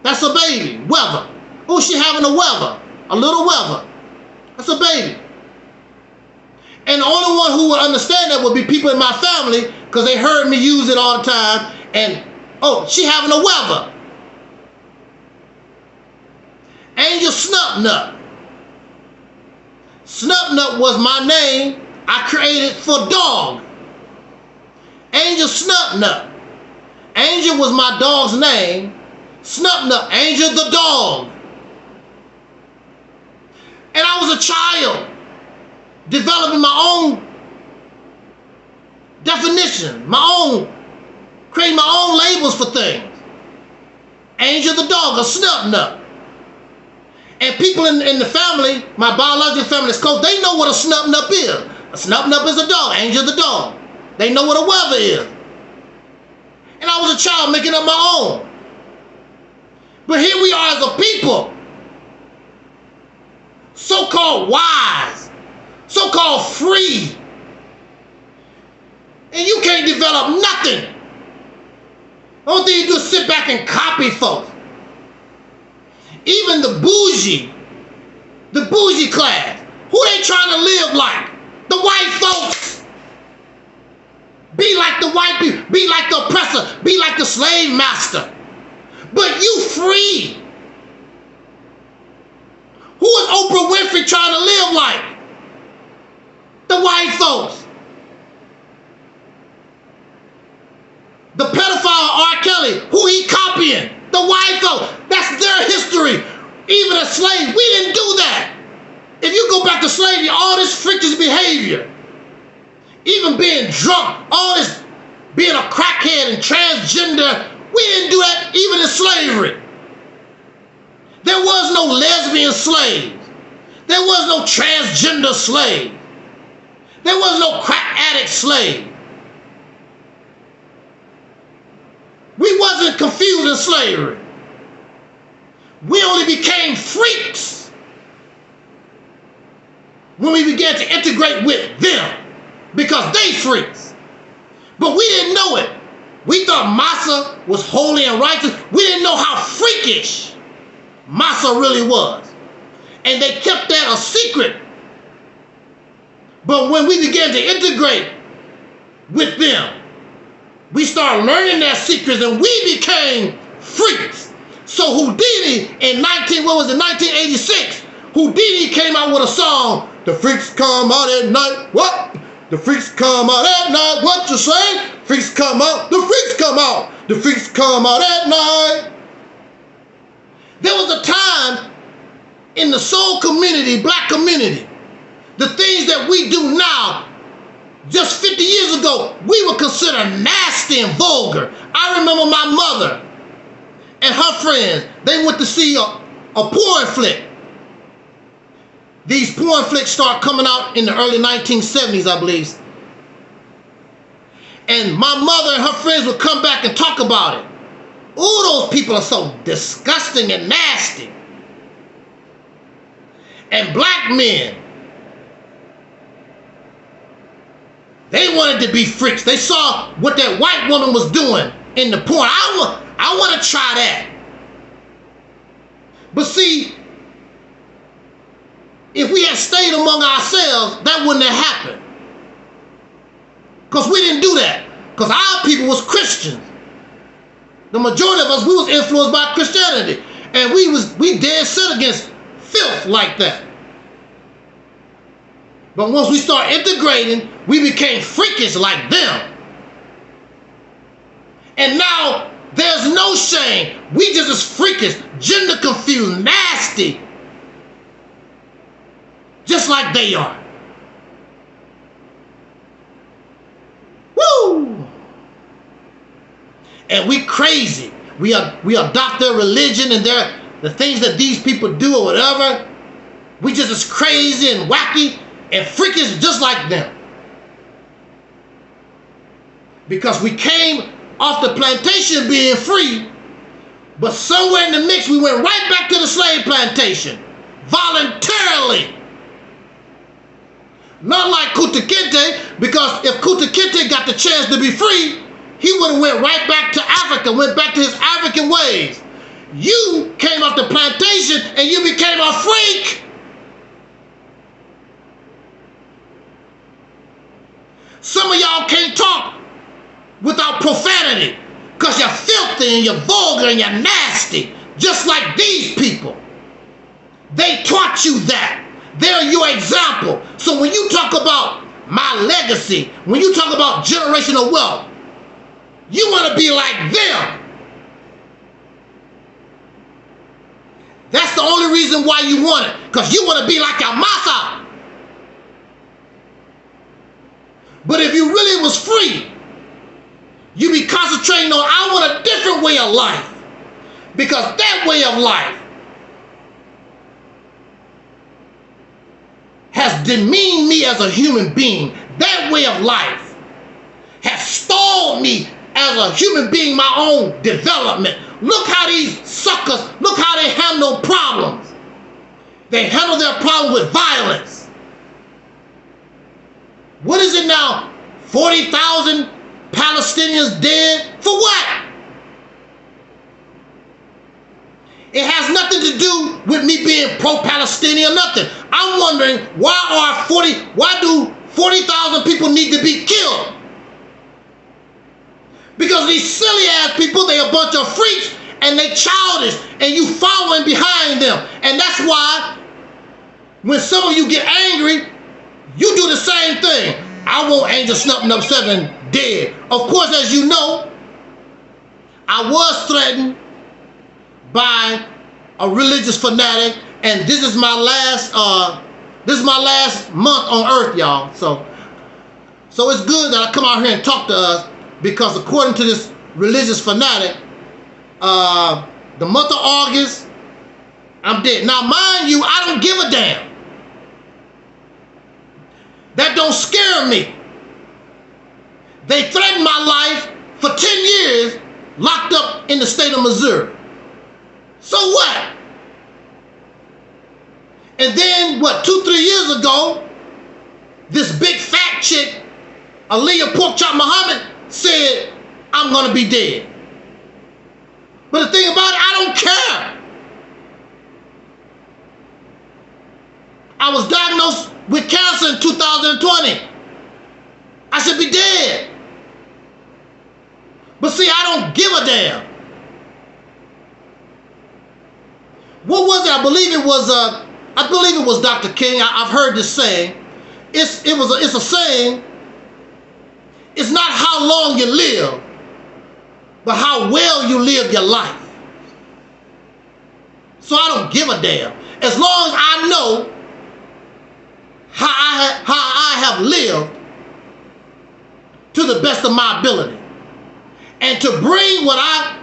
That's a baby. Weather. Oh, she having a weather. A little weather. That's a baby. And the only one who would understand that would be people in my family because they heard me use it all the time. And, oh, she having a weather. Angel Snupnut. Snupnut was my name I created for dog. Angel Snupnut. Angel was my dog's name. Snupnut, Angel the dog. And I was a child, developing my own definition, creating my own labels for things. Angel the dog, a Snupnut. And people in the family, my biological family is close, they know what a Snupnut is. A Snupnut is a dog, Angel the dog. They know what a weather is. And I was a child making up my own. But here we are as a people, so-called wise, so-called free, and you can't develop nothing. The only thing you do is sit back and copy folks. Even the bougie class, who they trying to live like? The white folks. Be like the white people, be like the oppressor, be like the slave master. But you free. Who is Oprah Winfrey trying to live like? The white folks. The pedophile R. Kelly, who he copying? The white folks. That's their history. Even as slaves, we didn't do that. If you go back to slavery, all this frictious behavior, even being drunk, all this being a crackhead and transgender, we didn't do that even in slavery. There was no lesbian slaves. There was no transgender slave. There was no crack addict slave. We wasn't confused in slavery. We only became freaks when we began to integrate with them because they freaks. But we didn't know it. We thought Massa was holy and righteous. We didn't know how freakish Massa really was. And they kept that a secret. But when we began to integrate with them We started learning their secrets and we became freaks. So Houdini in 1986, Houdini came out with a song, the freaks come out at night, what? The freaks come out at night, what you say? Freaks come out, the freaks come out, the freaks come out at night. There was a time in the soul community, black community, the things that we do now, just 50 years ago, we were considered nasty and vulgar. I remember my mother and her friends, they went to see a porn flick. These porn flicks start coming out in the early 1970s, I believe. And my mother and her friends would come back and talk about it. Oh, those people are so disgusting and nasty. And black men, they wanted to be freaks. They saw what that white woman was doing in the porn. I want to try that. But see, if we had stayed among ourselves, that wouldn't have happened. Because we didn't do that. Because our people was Christians. The majority of us, we was influenced by Christianity. And we dead set against filth like that. But once we start integrating, we became freakish like them. And now there's no shame. We just as freakish, gender confused, nasty. Just like they are. Woo! And we crazy. We adopt their religion and the things that these people do or whatever. We just as crazy and wacky and freakish just like them. Because we came off the plantation being free, but somewhere in the mix we went right back to the slave plantation voluntarily. Not like Kunta Kinte, because if Kunta Kinte got the chance to be free, he would have went right back to Africa, went back to his African ways. You came off the plantation and you became a freak. Some of y'all can't talk without profanity because you're filthy and you're vulgar and you're nasty, just like these people. They taught you that. They're your example. So when you talk about my legacy, when you talk about generational wealth, you want to be like them. That's the only reason why you want it, because you want to be like your massa. But if you really was free, you be concentrating on, I want a different way of life. Because that way of life has demeaned me as a human being. That way of life has stalled me as a human being, my own development. Look how these suckers, look how they handle problems. They handle their problem with violence. What is it now? 40,000 Palestinians dead? For what? It has nothing to do with me being pro-Palestinian or nothing. I'm wondering why do 40,000 people need to be killed? Because these silly ass people, they a bunch of freaks and they childish and you following behind them. And that's why when some of you get angry, you do the same thing. I want Angel Snuffing Up 7 dead. Of course, as you know, I was threatened by a religious fanatic, and this is my last month on earth, y'all. So it's good that I come out here and talk to us, because according to this religious fanatic, the month of August, I'm dead. Now, mind you, I don't give a damn. That don't scare me. They threatened my life for 10 years, locked up in the state of Missouri. So what? And then, 2-3 years ago, this big fat chick, Aaliyah Porkchop Muhammad, said, I'm gonna be dead. But the thing about it, I don't care. I was diagnosed with cancer in 2020. I should be dead. But see, I don't give a damn. What was it? I believe it was Dr. King. I've heard this saying. It's a saying. It's not how long you live, but how well you live your life. So I don't give a damn. As long as I know how I have lived to the best of my ability, and to bring what I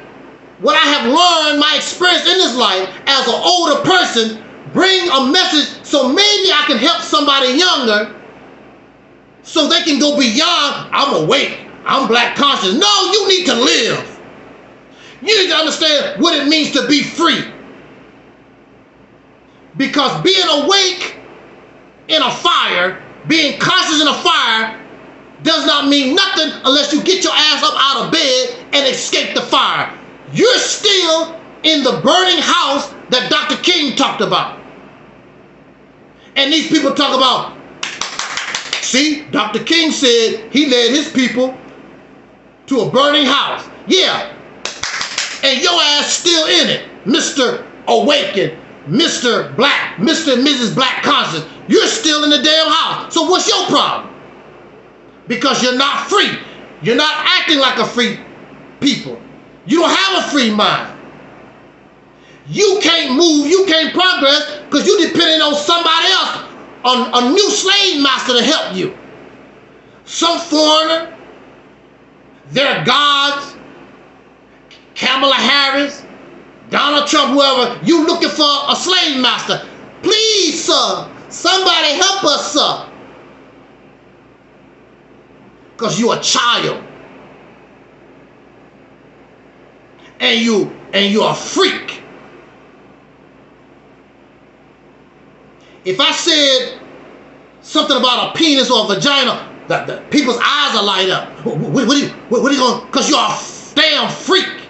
have learned, my experience in this life as an older person, bring a message so maybe I can help somebody younger so they can go beyond, I'm awake, I'm black conscious. No, you need to live. You need to understand what it means to be free. Because being awake in a fire, being conscious in a fire, does not mean nothing unless you get your ass up out of bed and escape the fire. You're still in the burning house that Dr. King talked about. And these people talk about, see, Dr. King said he led his people to a burning house. Yeah. And your ass still in it, Mr. Awakened, Mr. Black, Mr. and Mrs. Black Conscious. You're still in the damn house. So what's your problem? Because you're not free. You're not acting like a free people. You don't have a free mind. You can't move, you can't progress because you're depending on somebody else, on a new slave master to help you. Some foreigner, their gods, Kamala Harris, Donald Trump, whoever, you looking for a slave master. Please, sir, somebody help us, sir. Because you're a child. And you're a freak. If I said something about a penis or a vagina, the people's eyes are light up. What are you going? Because you're a damn freak.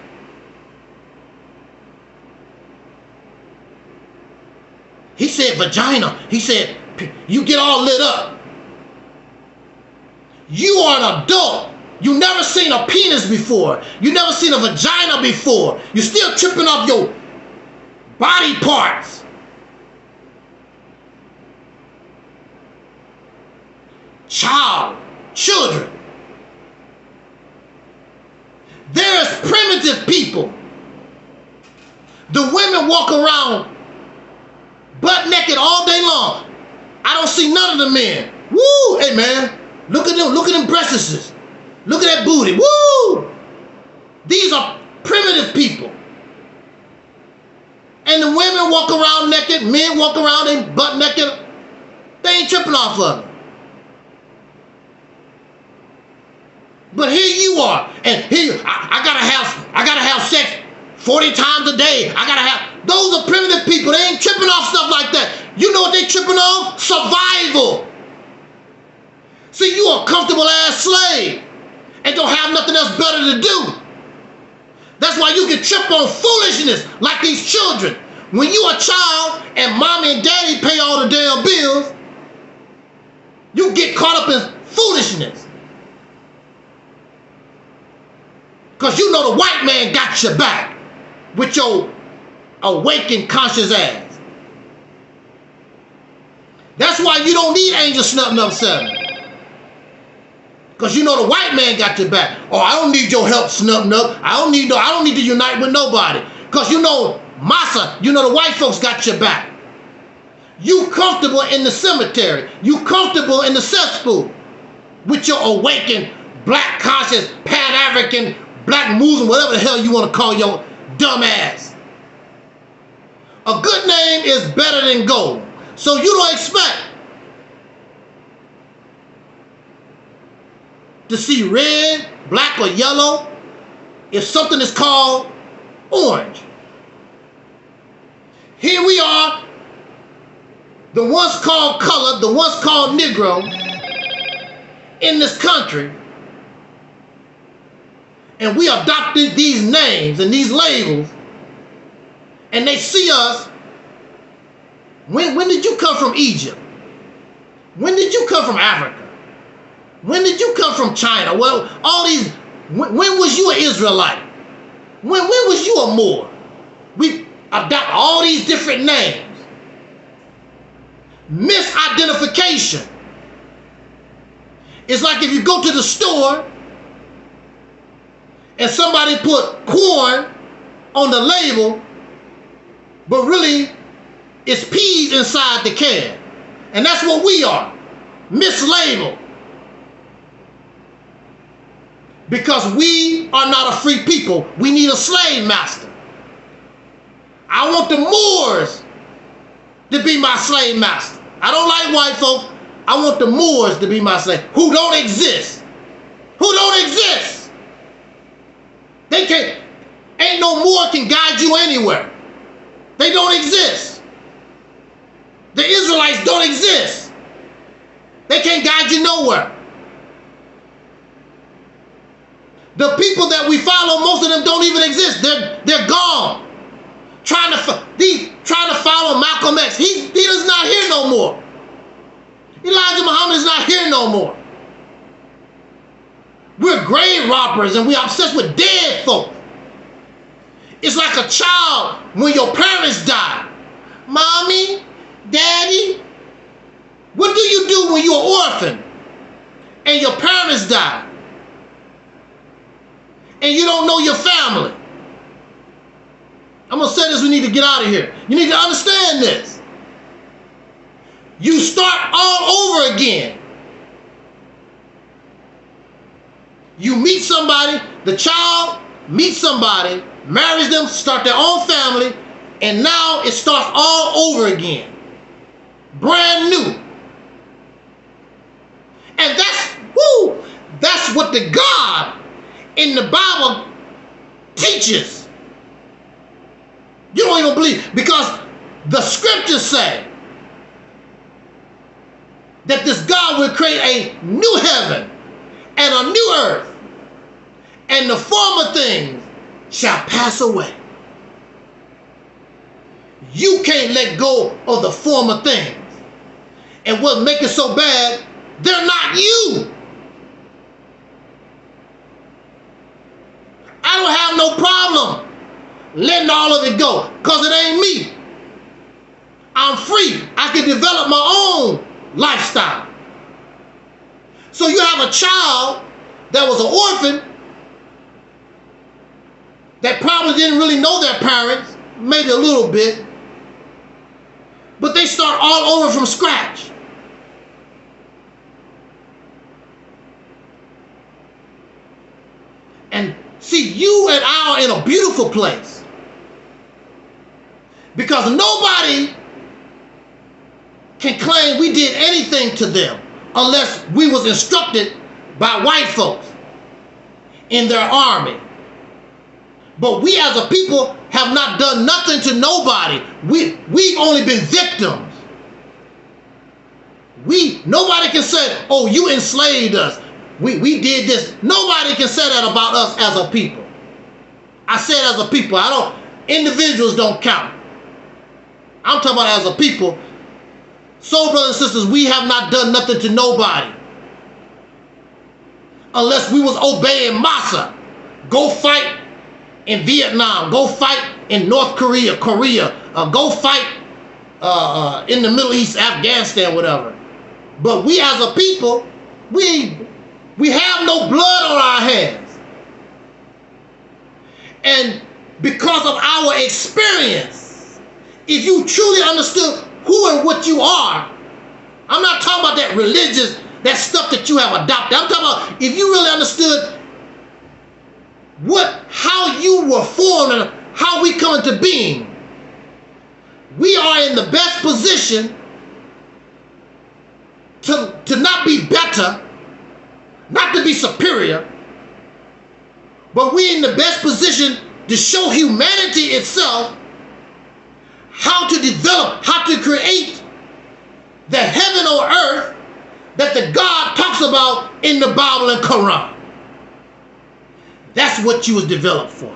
He said vagina. He said you get all lit up. You are an adult. You never seen a penis before. You never seen a vagina before. You're still tripping off your body parts. Children. There is primitive people. The women walk around butt naked all day long. I don't see none of the men. Woo! Hey man, look at them breasts. Look at that booty. Woo! These are primitive people. And the women walk around naked, men walk around and butt naked. They ain't tripping off of it. But here you are, and here I gotta have sex 40 times a day. Those are primitive people. They ain't tripping off stuff like that. You know what they tripping off? Survival. See, you a comfortable ass slave and don't have nothing else better to do. That's why you get tripped on foolishness like these children. When you a child and mommy and daddy pay all the damn bills, you get caught up in foolishness. Because you know the white man got your back with your awakened conscious ass. That's why you don't need Angel Snub Nub 7. Because you know the white man got your back. Oh, I don't need your help, Snub Nub. I don't need to unite with nobody. Because you know Massa, you know the white folks got your back. You comfortable in the cemetery. You comfortable in the cesspool with your awakened, black conscious, Pan-African, black Muslim, whatever the hell you want to call your dumb ass. A good name is better than gold. So you don't expect to see red, black, or yellow if something is called orange. Here we are, the ones called colored, the ones called Negro in this country, and we adopted these names and these labels, and they see us. When did you come from Egypt? When did you come from Africa? When did you come from China? Well, all these When was you an Israelite? When was you a Moor? We adopt all these different names. Misidentification. It's like if you go to the store and somebody put corn on the label, but really it's peas inside the can. And that's what we are. Mislabeled. Because we are not a free people. We need a slave master. I want the Moors to be my slave master. I don't like white folks. I want the Moors to be my slave. Who don't exist. Who don't exist. They can't. Ain't no Moor can guide you anywhere. They don't exist. The Israelites don't exist. They can't guide you nowhere. The people that we follow, most of them don't even exist. They're gone. Trying to follow Malcolm X. He is not here no more. Elijah Muhammad is not here no more. We're grave robbers and we're obsessed with dead folk. It's like a child when your parents die. Mommy, Daddy, what do you do when you're an orphan and your parents die and you don't know your family? I'm going to say this, we need to get out of here. You need to understand this. You start all over again. You meet somebody, the child meets somebody, marries them, start their own family, and now it starts all over again. Brand new. And that's what the God in the Bible teaches. You don't even believe, because the scriptures say that this God will create a new heaven and a new earth, and the former things shall pass away. You can't let go of the former things. And what makes it so bad, they're not you. I don't have no problem letting all of it go, because it ain't me. I'm free. I can develop my own lifestyle. So you have a child that was an orphan that probably didn't really know their parents, maybe a little bit, but they start all over from scratch. And see, you and I are in a beautiful place, because nobody can claim we did anything to them unless we was instructed by white folks in their army. But we as a people have not done nothing to nobody. We've only been victims. Nobody can say, oh, you enslaved us. We did this. Nobody can say that about us as a people. I said as a people. Individuals don't count. I'm talking about as a people. So, brothers and sisters, we have not done nothing to nobody unless we was obeying Massa. Go fight in Vietnam. Go fight in North Korea, go fight in the Middle East, Afghanistan, whatever. But we as a people, we have no blood on our hands. And because of our experience, if you truly understood who and what you are, I'm not talking about that religious, that stuff that you have adopted. I'm talking about if you really understood how you were formed and how we come into being, we are in the best position to not be better, not to be superior, but we're in the best position to show humanity itself how to develop, how to create the heaven or earth that the God talks about in the Bible and Quran. That's what you was developed for.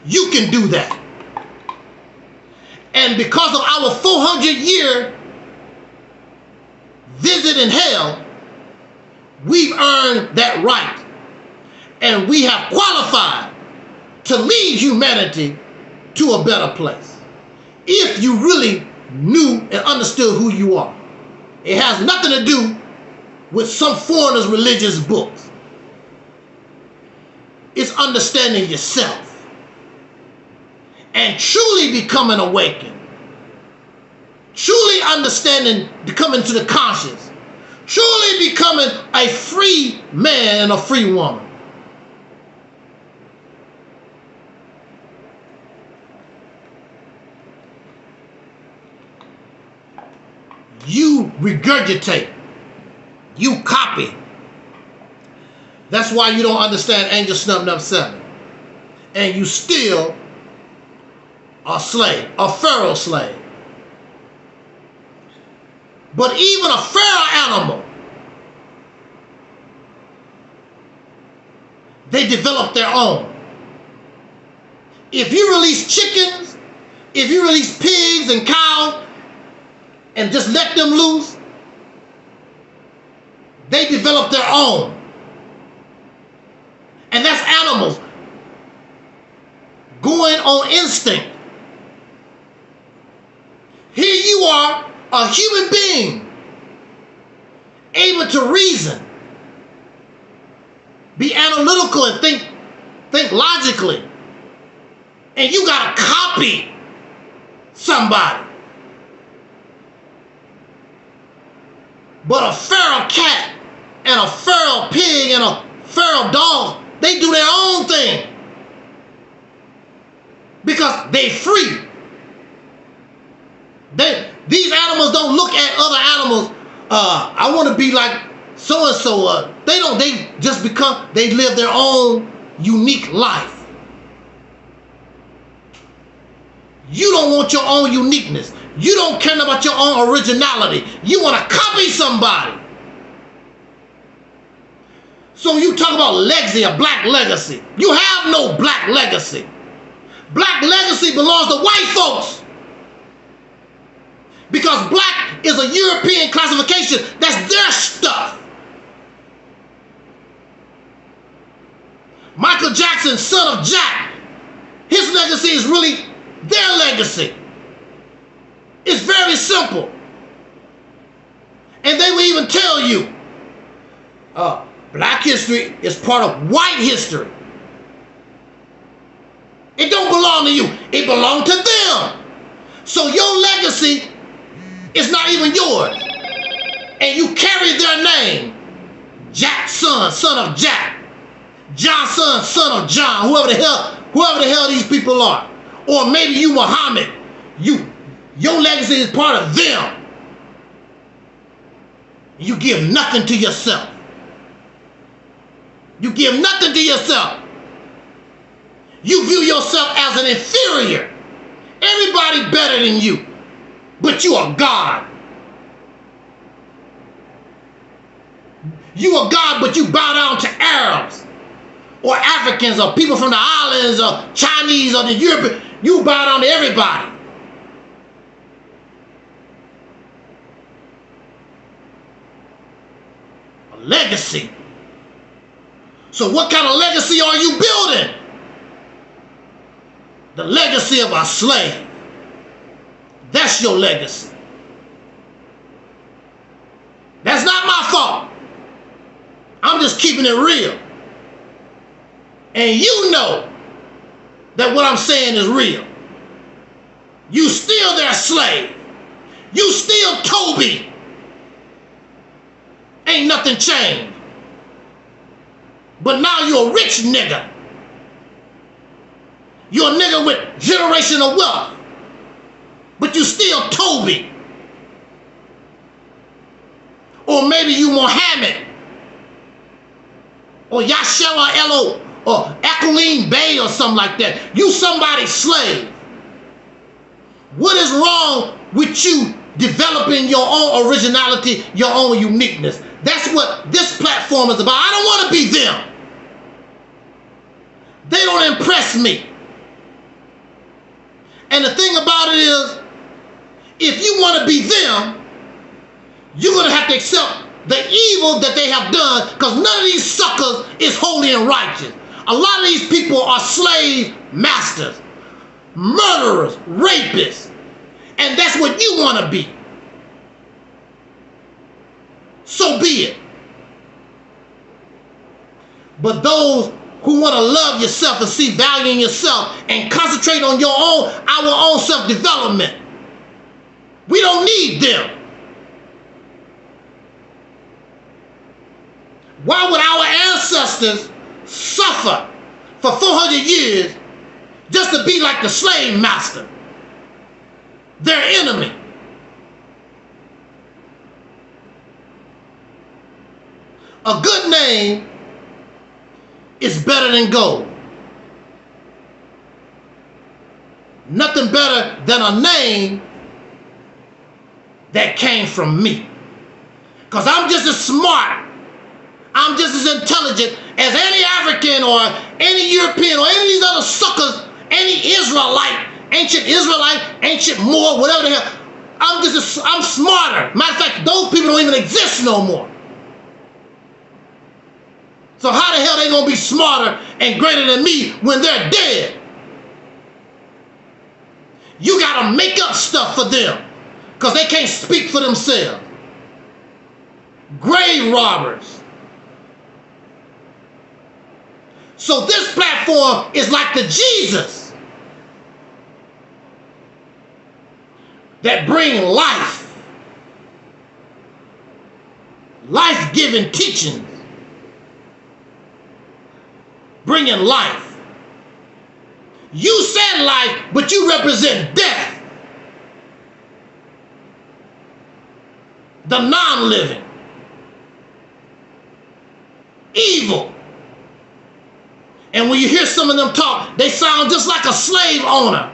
You can do that. And because of our 400-year visit in hell, we've earned that right. and we have qualified to lead humanity to a better place. If you really knew and understood who you are. It has nothing to do with some foreigner's religious books. It's understanding yourself and truly becoming awakened. Truly understanding, coming to the conscience. Truly becoming a free man and a free woman. You regurgitate. You copy. That's why you don't understand Angel Snub 7. And you still a slave, a Pharaoh slave. But even a Pharaoh animal, they develop their own. If you release chickens, if you release pigs and cows, and just let them loose, they develop their own. And that's animals going on instinct. Here you are, a human being, able to reason, be analytical and think logically. And you gotta copy somebody. But a feral cat and a feral pig and a feral dog, they do their own thing. Because they free. These animals don't look at other animals, I want to be like so-and-so. They just become, they live their own unique life. You don't want your own uniqueness. You don't care about your own originality. You want to copy somebody. So you talk about legacy, a black legacy. You have no black legacy. Black legacy belongs to white folks. Because black is a European classification. That's their stuff. Michael Jackson, son of Jack, his legacy is really their legacy. It's very simple. And they will even tell you, black history is part of white history. It don't belong to you. It belongs to them. So your legacy is not even yours. And you carry their name. Jack's son of Jack. John's son of John. Whoever the hell these people are. Or maybe you Muhammad. Your legacy is part of them. You give nothing to yourself. You give nothing to yourself. You view yourself as an inferior. Everybody better than you. But you are God. You are God, but you bow down to Arabs or Africans or people from the islands or Chinese or the European. You bow down to everybody. A legacy. So what kind of legacy are you building? The legacy of a slave. That's your legacy. That's not my fault. I'm just keeping it real. And you know that what I'm saying is real. You still their slave. You still Toby. Ain't nothing changed. But now you're a rich nigga. You're a nigga with generational wealth. But you still Toby. Or maybe you Muhammad. Or Yashara Elo. Or Echoline Bay or something like that. You somebody's slave. What is wrong with you developing your own originality, your own uniqueness? That's what this platform is about. I don't want to be them. They don't impress me. And the thing about it is, if you want to be them, you're going to have to accept the evil that they have done, because none of these suckers is holy and righteous. A lot of these people are slave masters, murderers, rapists, and that's what you want to be. So be it. But those who want to love yourself and see value in yourself and concentrate on our own self-development, we don't need them. Why would our ancestors suffer for 400 years just to be like the slave master, their enemy? A good name is better than gold. Nothing better than a name that came from me. Because I'm just as smart, I'm just as intelligent as any African or any European or any of these other suckers, any Israelite, ancient Moor, whatever the hell. I'm smarter. Matter of fact, those people don't even exist no more. So how the hell they gonna be smarter and greater than me when they're dead? You gotta make up stuff for them because they can't speak for themselves. Grave robbers. So this platform is like the Jesus that bring life-giving teachings, bringing life. You said life, but you represent death, the non-living, evil. And when you hear some of them talk, they sound just like a slave owner.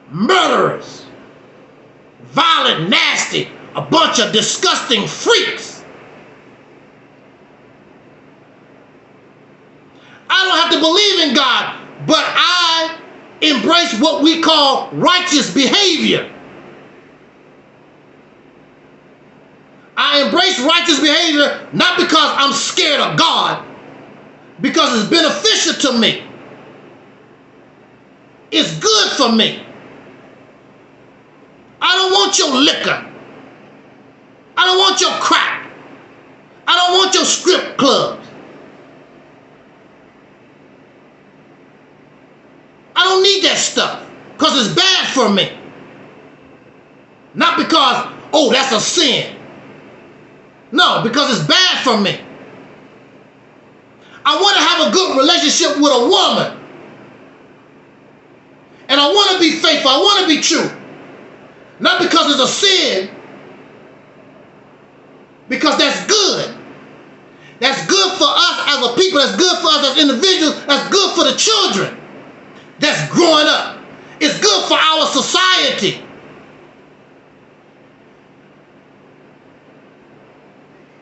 Murderers, violent, nasty, a bunch of disgusting freaks. I don't have to believe in God, but I embrace what we call righteous behavior. I embrace righteous behavior not because I'm scared of God, because it's beneficial to me. It's good for me. I don't want your liquor. I don't want your crack. I don't want your strip clubs. I don't need that stuff because it's bad for me. Not because, oh, that's a sin. No, because it's bad for me. I want to have a good relationship with a woman. And I want to be faithful. I want to be true. Not because it's a sin. Because that's good. That's good for us as a people. That's good for us as individuals. That's good for the children that's growing up. It's good for our society.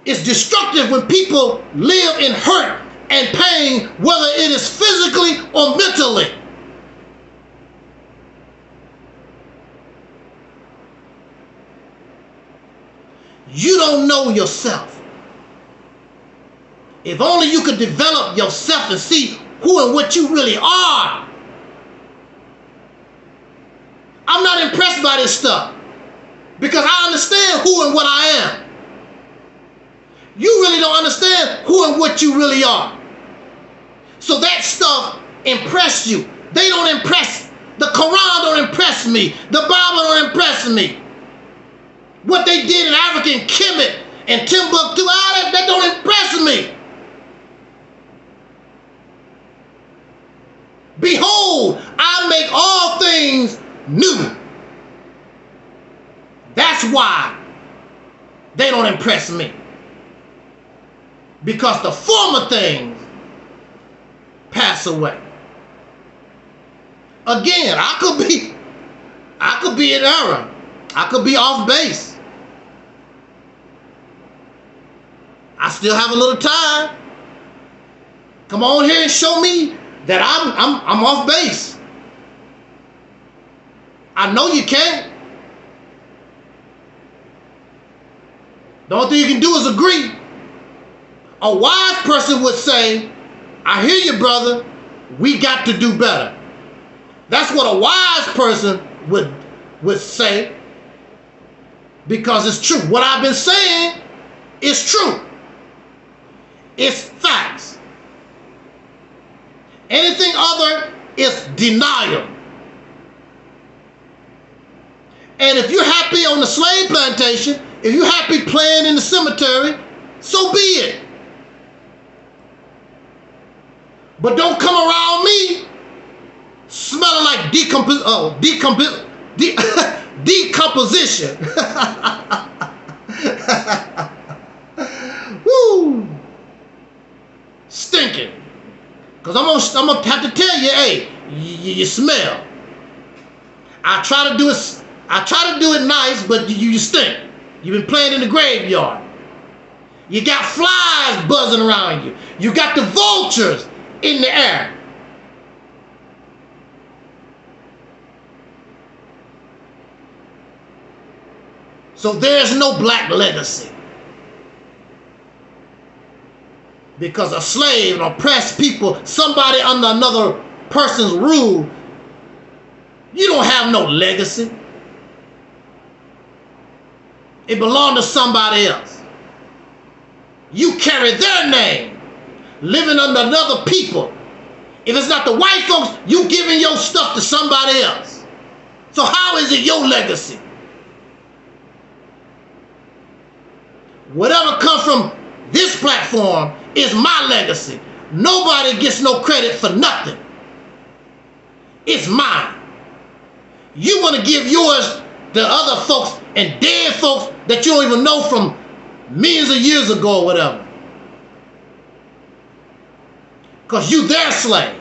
It's destructive when people live in hurt and pain, whether it is physically or mentally. You don't know yourself. If only you could develop yourself and see who and what you really are. I'm not impressed by this stuff because I understand who and what I am. You really don't understand who and what you really are. So that stuff impressed you. They don't impress. The Quran don't impress me. The Bible don't impress me. What they did in African Kemet and Timbuktu, that don't impress me. Behold, I make all things new. That's why they don't impress me. Because the former things pass away. Again, I could be in error. I could be off base. I still have a little time. Come on here and show me that I'm off base. I know you can't. The only thing you can do is agree. A wise person would say, I hear you, brother. We got to do better. That's what a wise person would say, because it's true. What I've been saying is true. It's facts. Anything other is denial. And if you're happy on the slave plantation, if you're happy playing in the cemetery, so be it. But don't come around me smelling like decomposition. Woo! Stinking. Because I'm gonna have to tell you, hey, you smell. I try to do it nice, but you stink. You've been playing in the graveyard. You got flies buzzing around you. You got the vultures in the air. So there's no black legacy. Because a slave, an oppressed people, somebody under another person's rule, you don't have no legacy. It belonged to somebody else. You carry their name, living under another people. If it's not the white folks, you giving your stuff to somebody else. So how is it your legacy? Whatever comes from this platform is my legacy. Nobody gets no credit for nothing. It's mine. You want to give yours to other folks and dead folks that you don't even know from millions of years ago or whatever. Because you their slave.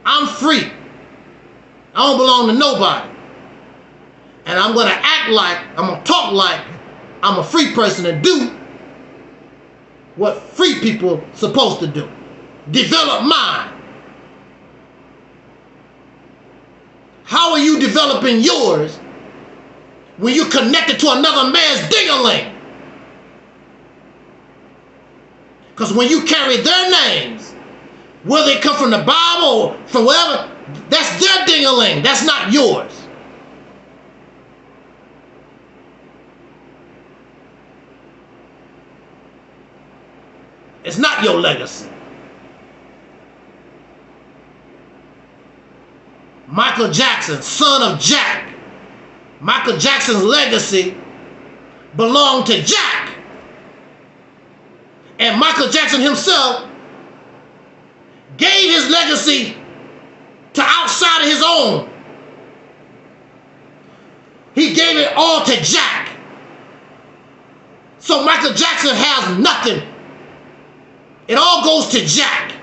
I'm free. I don't belong to nobody. And I'm going to act like, I'm going to talk like I'm a free person and do what free people supposed to do. Develop mine. How are you developing yours when you're connected to another man's ding-a-ling? Because when you carry their names, whether they come from the Bible or from wherever, that's their ding-a-ling. That's not yours. It's not your legacy. Michael Jackson, son of Jack. Michael Jackson's legacy belonged to Jack. And Michael Jackson himself gave his legacy to outside of his own. He gave it all to Jack. So Michael Jackson has nothing. It all goes to Jack.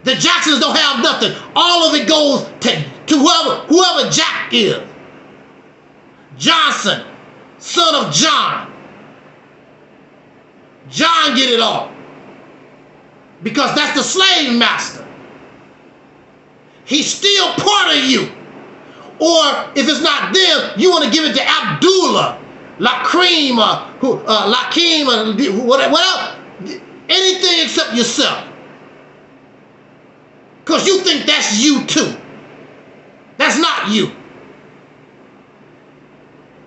The Jacksons don't have nothing. All of it goes to whoever Jack is. Johnson, son of John. John get it all. Because that's the slave master. He's still part of you. Or if it's not them, you want to give it to Abdullah, Lakeem, Lakeem, or whatever. Anything except yourself. Because you think that's you too. That's not you.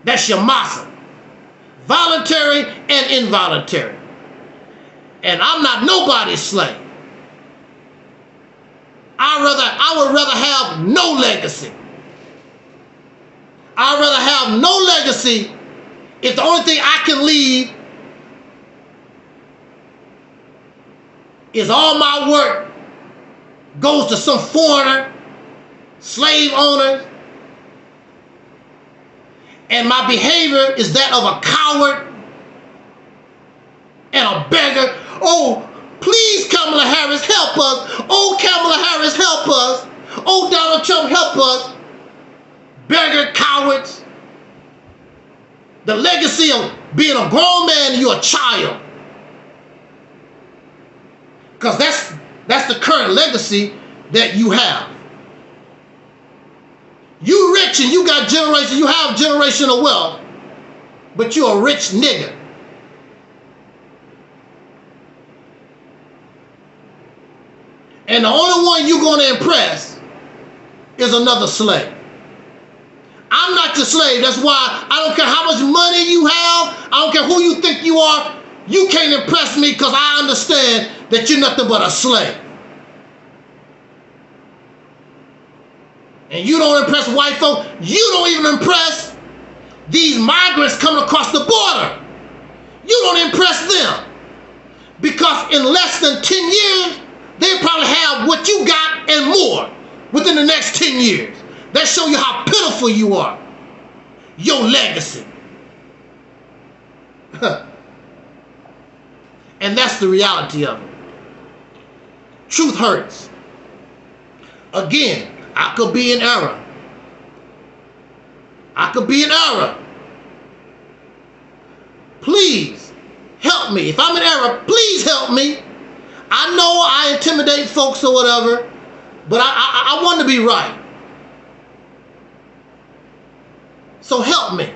That's your massa. Voluntary and involuntary. And I'm not nobody's slave. I would rather have no legacy. I'd rather have no legacy if the only thing I can leave is all my work goes to some foreigner, slave owners, and my behavior is that of a coward and a beggar. Oh, please, Kamala Harris, help us. Oh, Kamala Harris, help us. Oh, Donald Trump, help us. Beggar, cowards. The legacy of being a grown man and you're a child. Because that's the current legacy that you have. You rich and you got generation, you have generational wealth. but you're a rich nigga. And the only one you're going to impress is another slave. I'm not your slave. That's why I don't care how much money you have. I don't care who you think you are. You can't impress me because I understand that you're nothing but a slave. And you don't impress white folk. You don't even impress these migrants coming across the border. You don't impress them. Because in less than 10 years, they probably have what you got and more within the next 10 years. That show you how pitiful you are. Your legacy. And that's the reality of it. Truth hurts. Again, I could be in error. I could be in error. Please help me. If I'm in error, please help me. I know I intimidate folks or whatever, but I want to be right. So help me.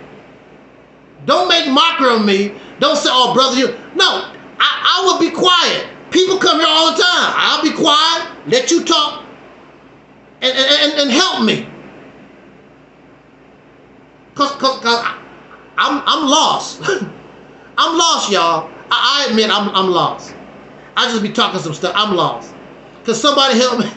Don't make mockery of me. Don't say, oh, brother, you. No, I will be quiet. People come here all the time. I'll be quiet, let you talk, and help me. Cause I'm lost. I'm lost, y'all. I admit I'm lost. I just be talking some stuff. I'm lost. Can somebody help me?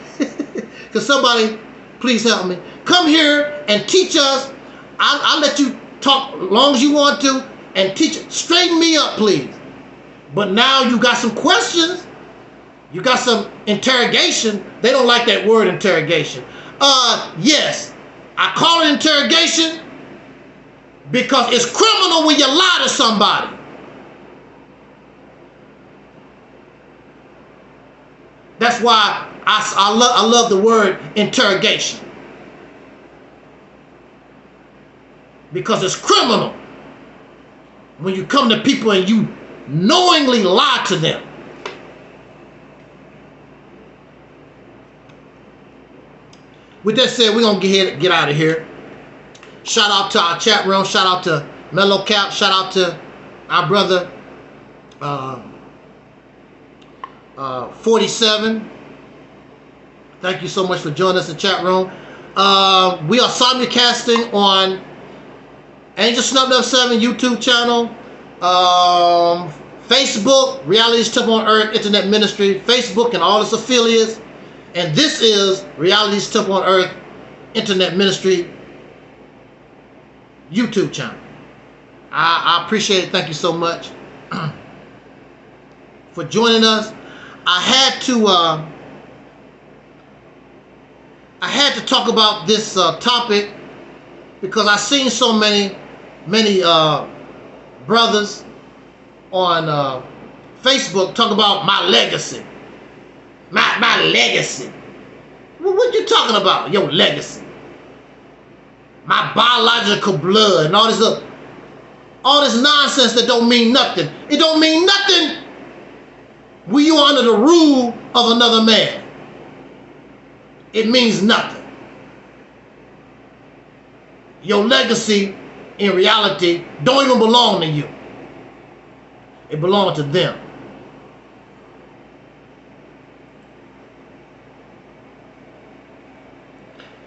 Can somebody please help me? Come here and teach us. I'll let you talk as long as you want to and teach. Straighten me up, please. But now you got some questions. You got some interrogation. They don't like that word, interrogation. Yes, I call it interrogation because it's criminal when you lie to somebody. That's why I love the word interrogation. Because it's criminal when you come to people and you knowingly lie to them. With that said, we're going to get out of here. Shout out to our chat room. Shout out to Mellow Cap. Shout out to our brother 47. Thank you so much for joining us in the chat room. We are simulcasting on Angel Snub 7 YouTube channel, Facebook, Reality's Temple on Earth Internet Ministry, Facebook and all its affiliates. And this is Reality's Temple on Earth Internet Ministry YouTube channel. I appreciate it. Thank you so much for joining us. I had to talk about this topic because I've seen so many brothers on Facebook talk about my legacy. My legacy. What you talking about? Your legacy. My biological blood and all this nonsense that don't mean nothing. It don't mean nothing when you are under the rule of another man. It means nothing. Your legacy, in reality, don't even belong to you. It belongs to them.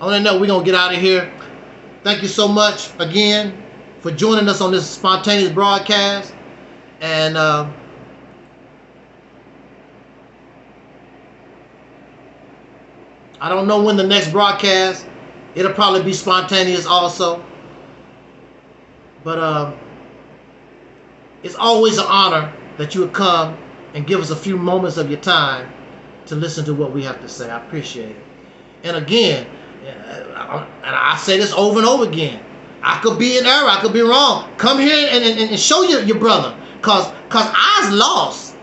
On that note, we're going to get out of here. Thank you so much again for joining us on this spontaneous broadcast. And I don't know when the next broadcast. It'll probably be spontaneous also. But it's always an honor that you would come and give us a few moments of your time to listen to what we have to say. I appreciate it. And again, and I say this over and over again, I could be in error, I could be wrong. Come here and show your brother, cause I was lost.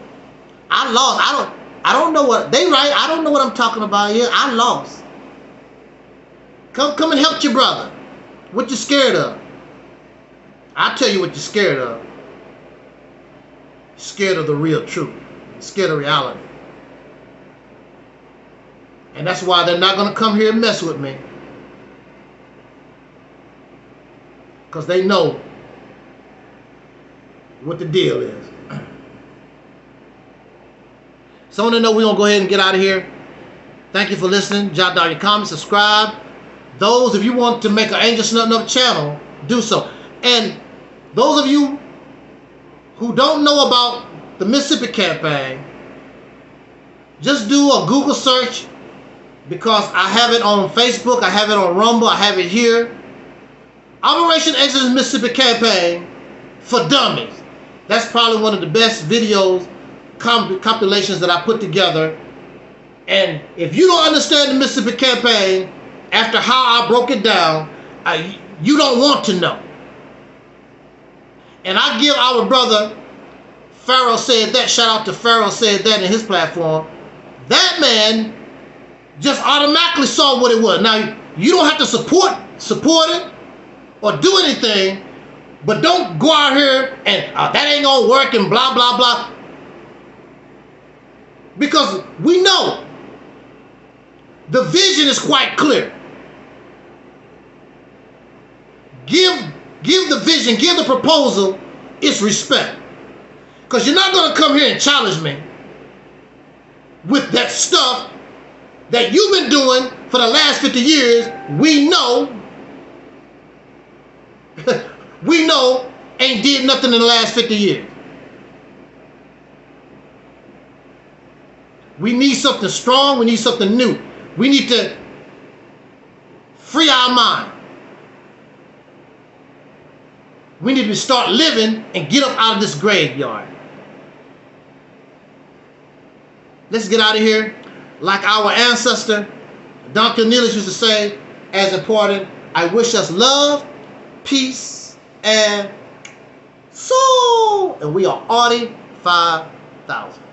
I don't know what they right. I don't know what I'm talking about here. I lost. Come and help your brother. What you scared of? I'll tell you what you're scared of. You're scared of the real truth. You're scared of reality. And that's why they're not going to come here and mess with me. Because they know what the deal is. So I want to know we're going to go ahead and get out of here. Thank you for listening. Jot down your comments, subscribe. Those, if you want to make an Angel Snuffing Up channel, do so. And those of you who don't know about the Mississippi campaign, just do a Google search, because I have it on Facebook, I have it on Rumble, I have it here. Operation Exodus Mississippi Campaign for Dummies. That's probably one of the best videos, compilations that I put together. And if you don't understand the Mississippi Campaign, after how I broke it down, you don't want to know. And I give our brother, Pharaoh Said That, shout out to Pharaoh Said That in his platform. That man just automatically saw what it was. Now, you don't have to support it or do anything, but don't go out here and that ain't gonna work and blah, blah, blah. Because we know the vision is quite clear. Give the vision, give the proposal its respect. Because you're not gonna come here and challenge me with that stuff that you've been doing for the last 50 years. We know ain't did nothing in the last 50 years. We need something strong. We need something new. We need to free our mind. We need to start living and get up out of this graveyard. Let's get out of here. Like our ancestor, Don Cornelius, used to say, as important, I wish us love, peace, and soul. And we are Audi 5000.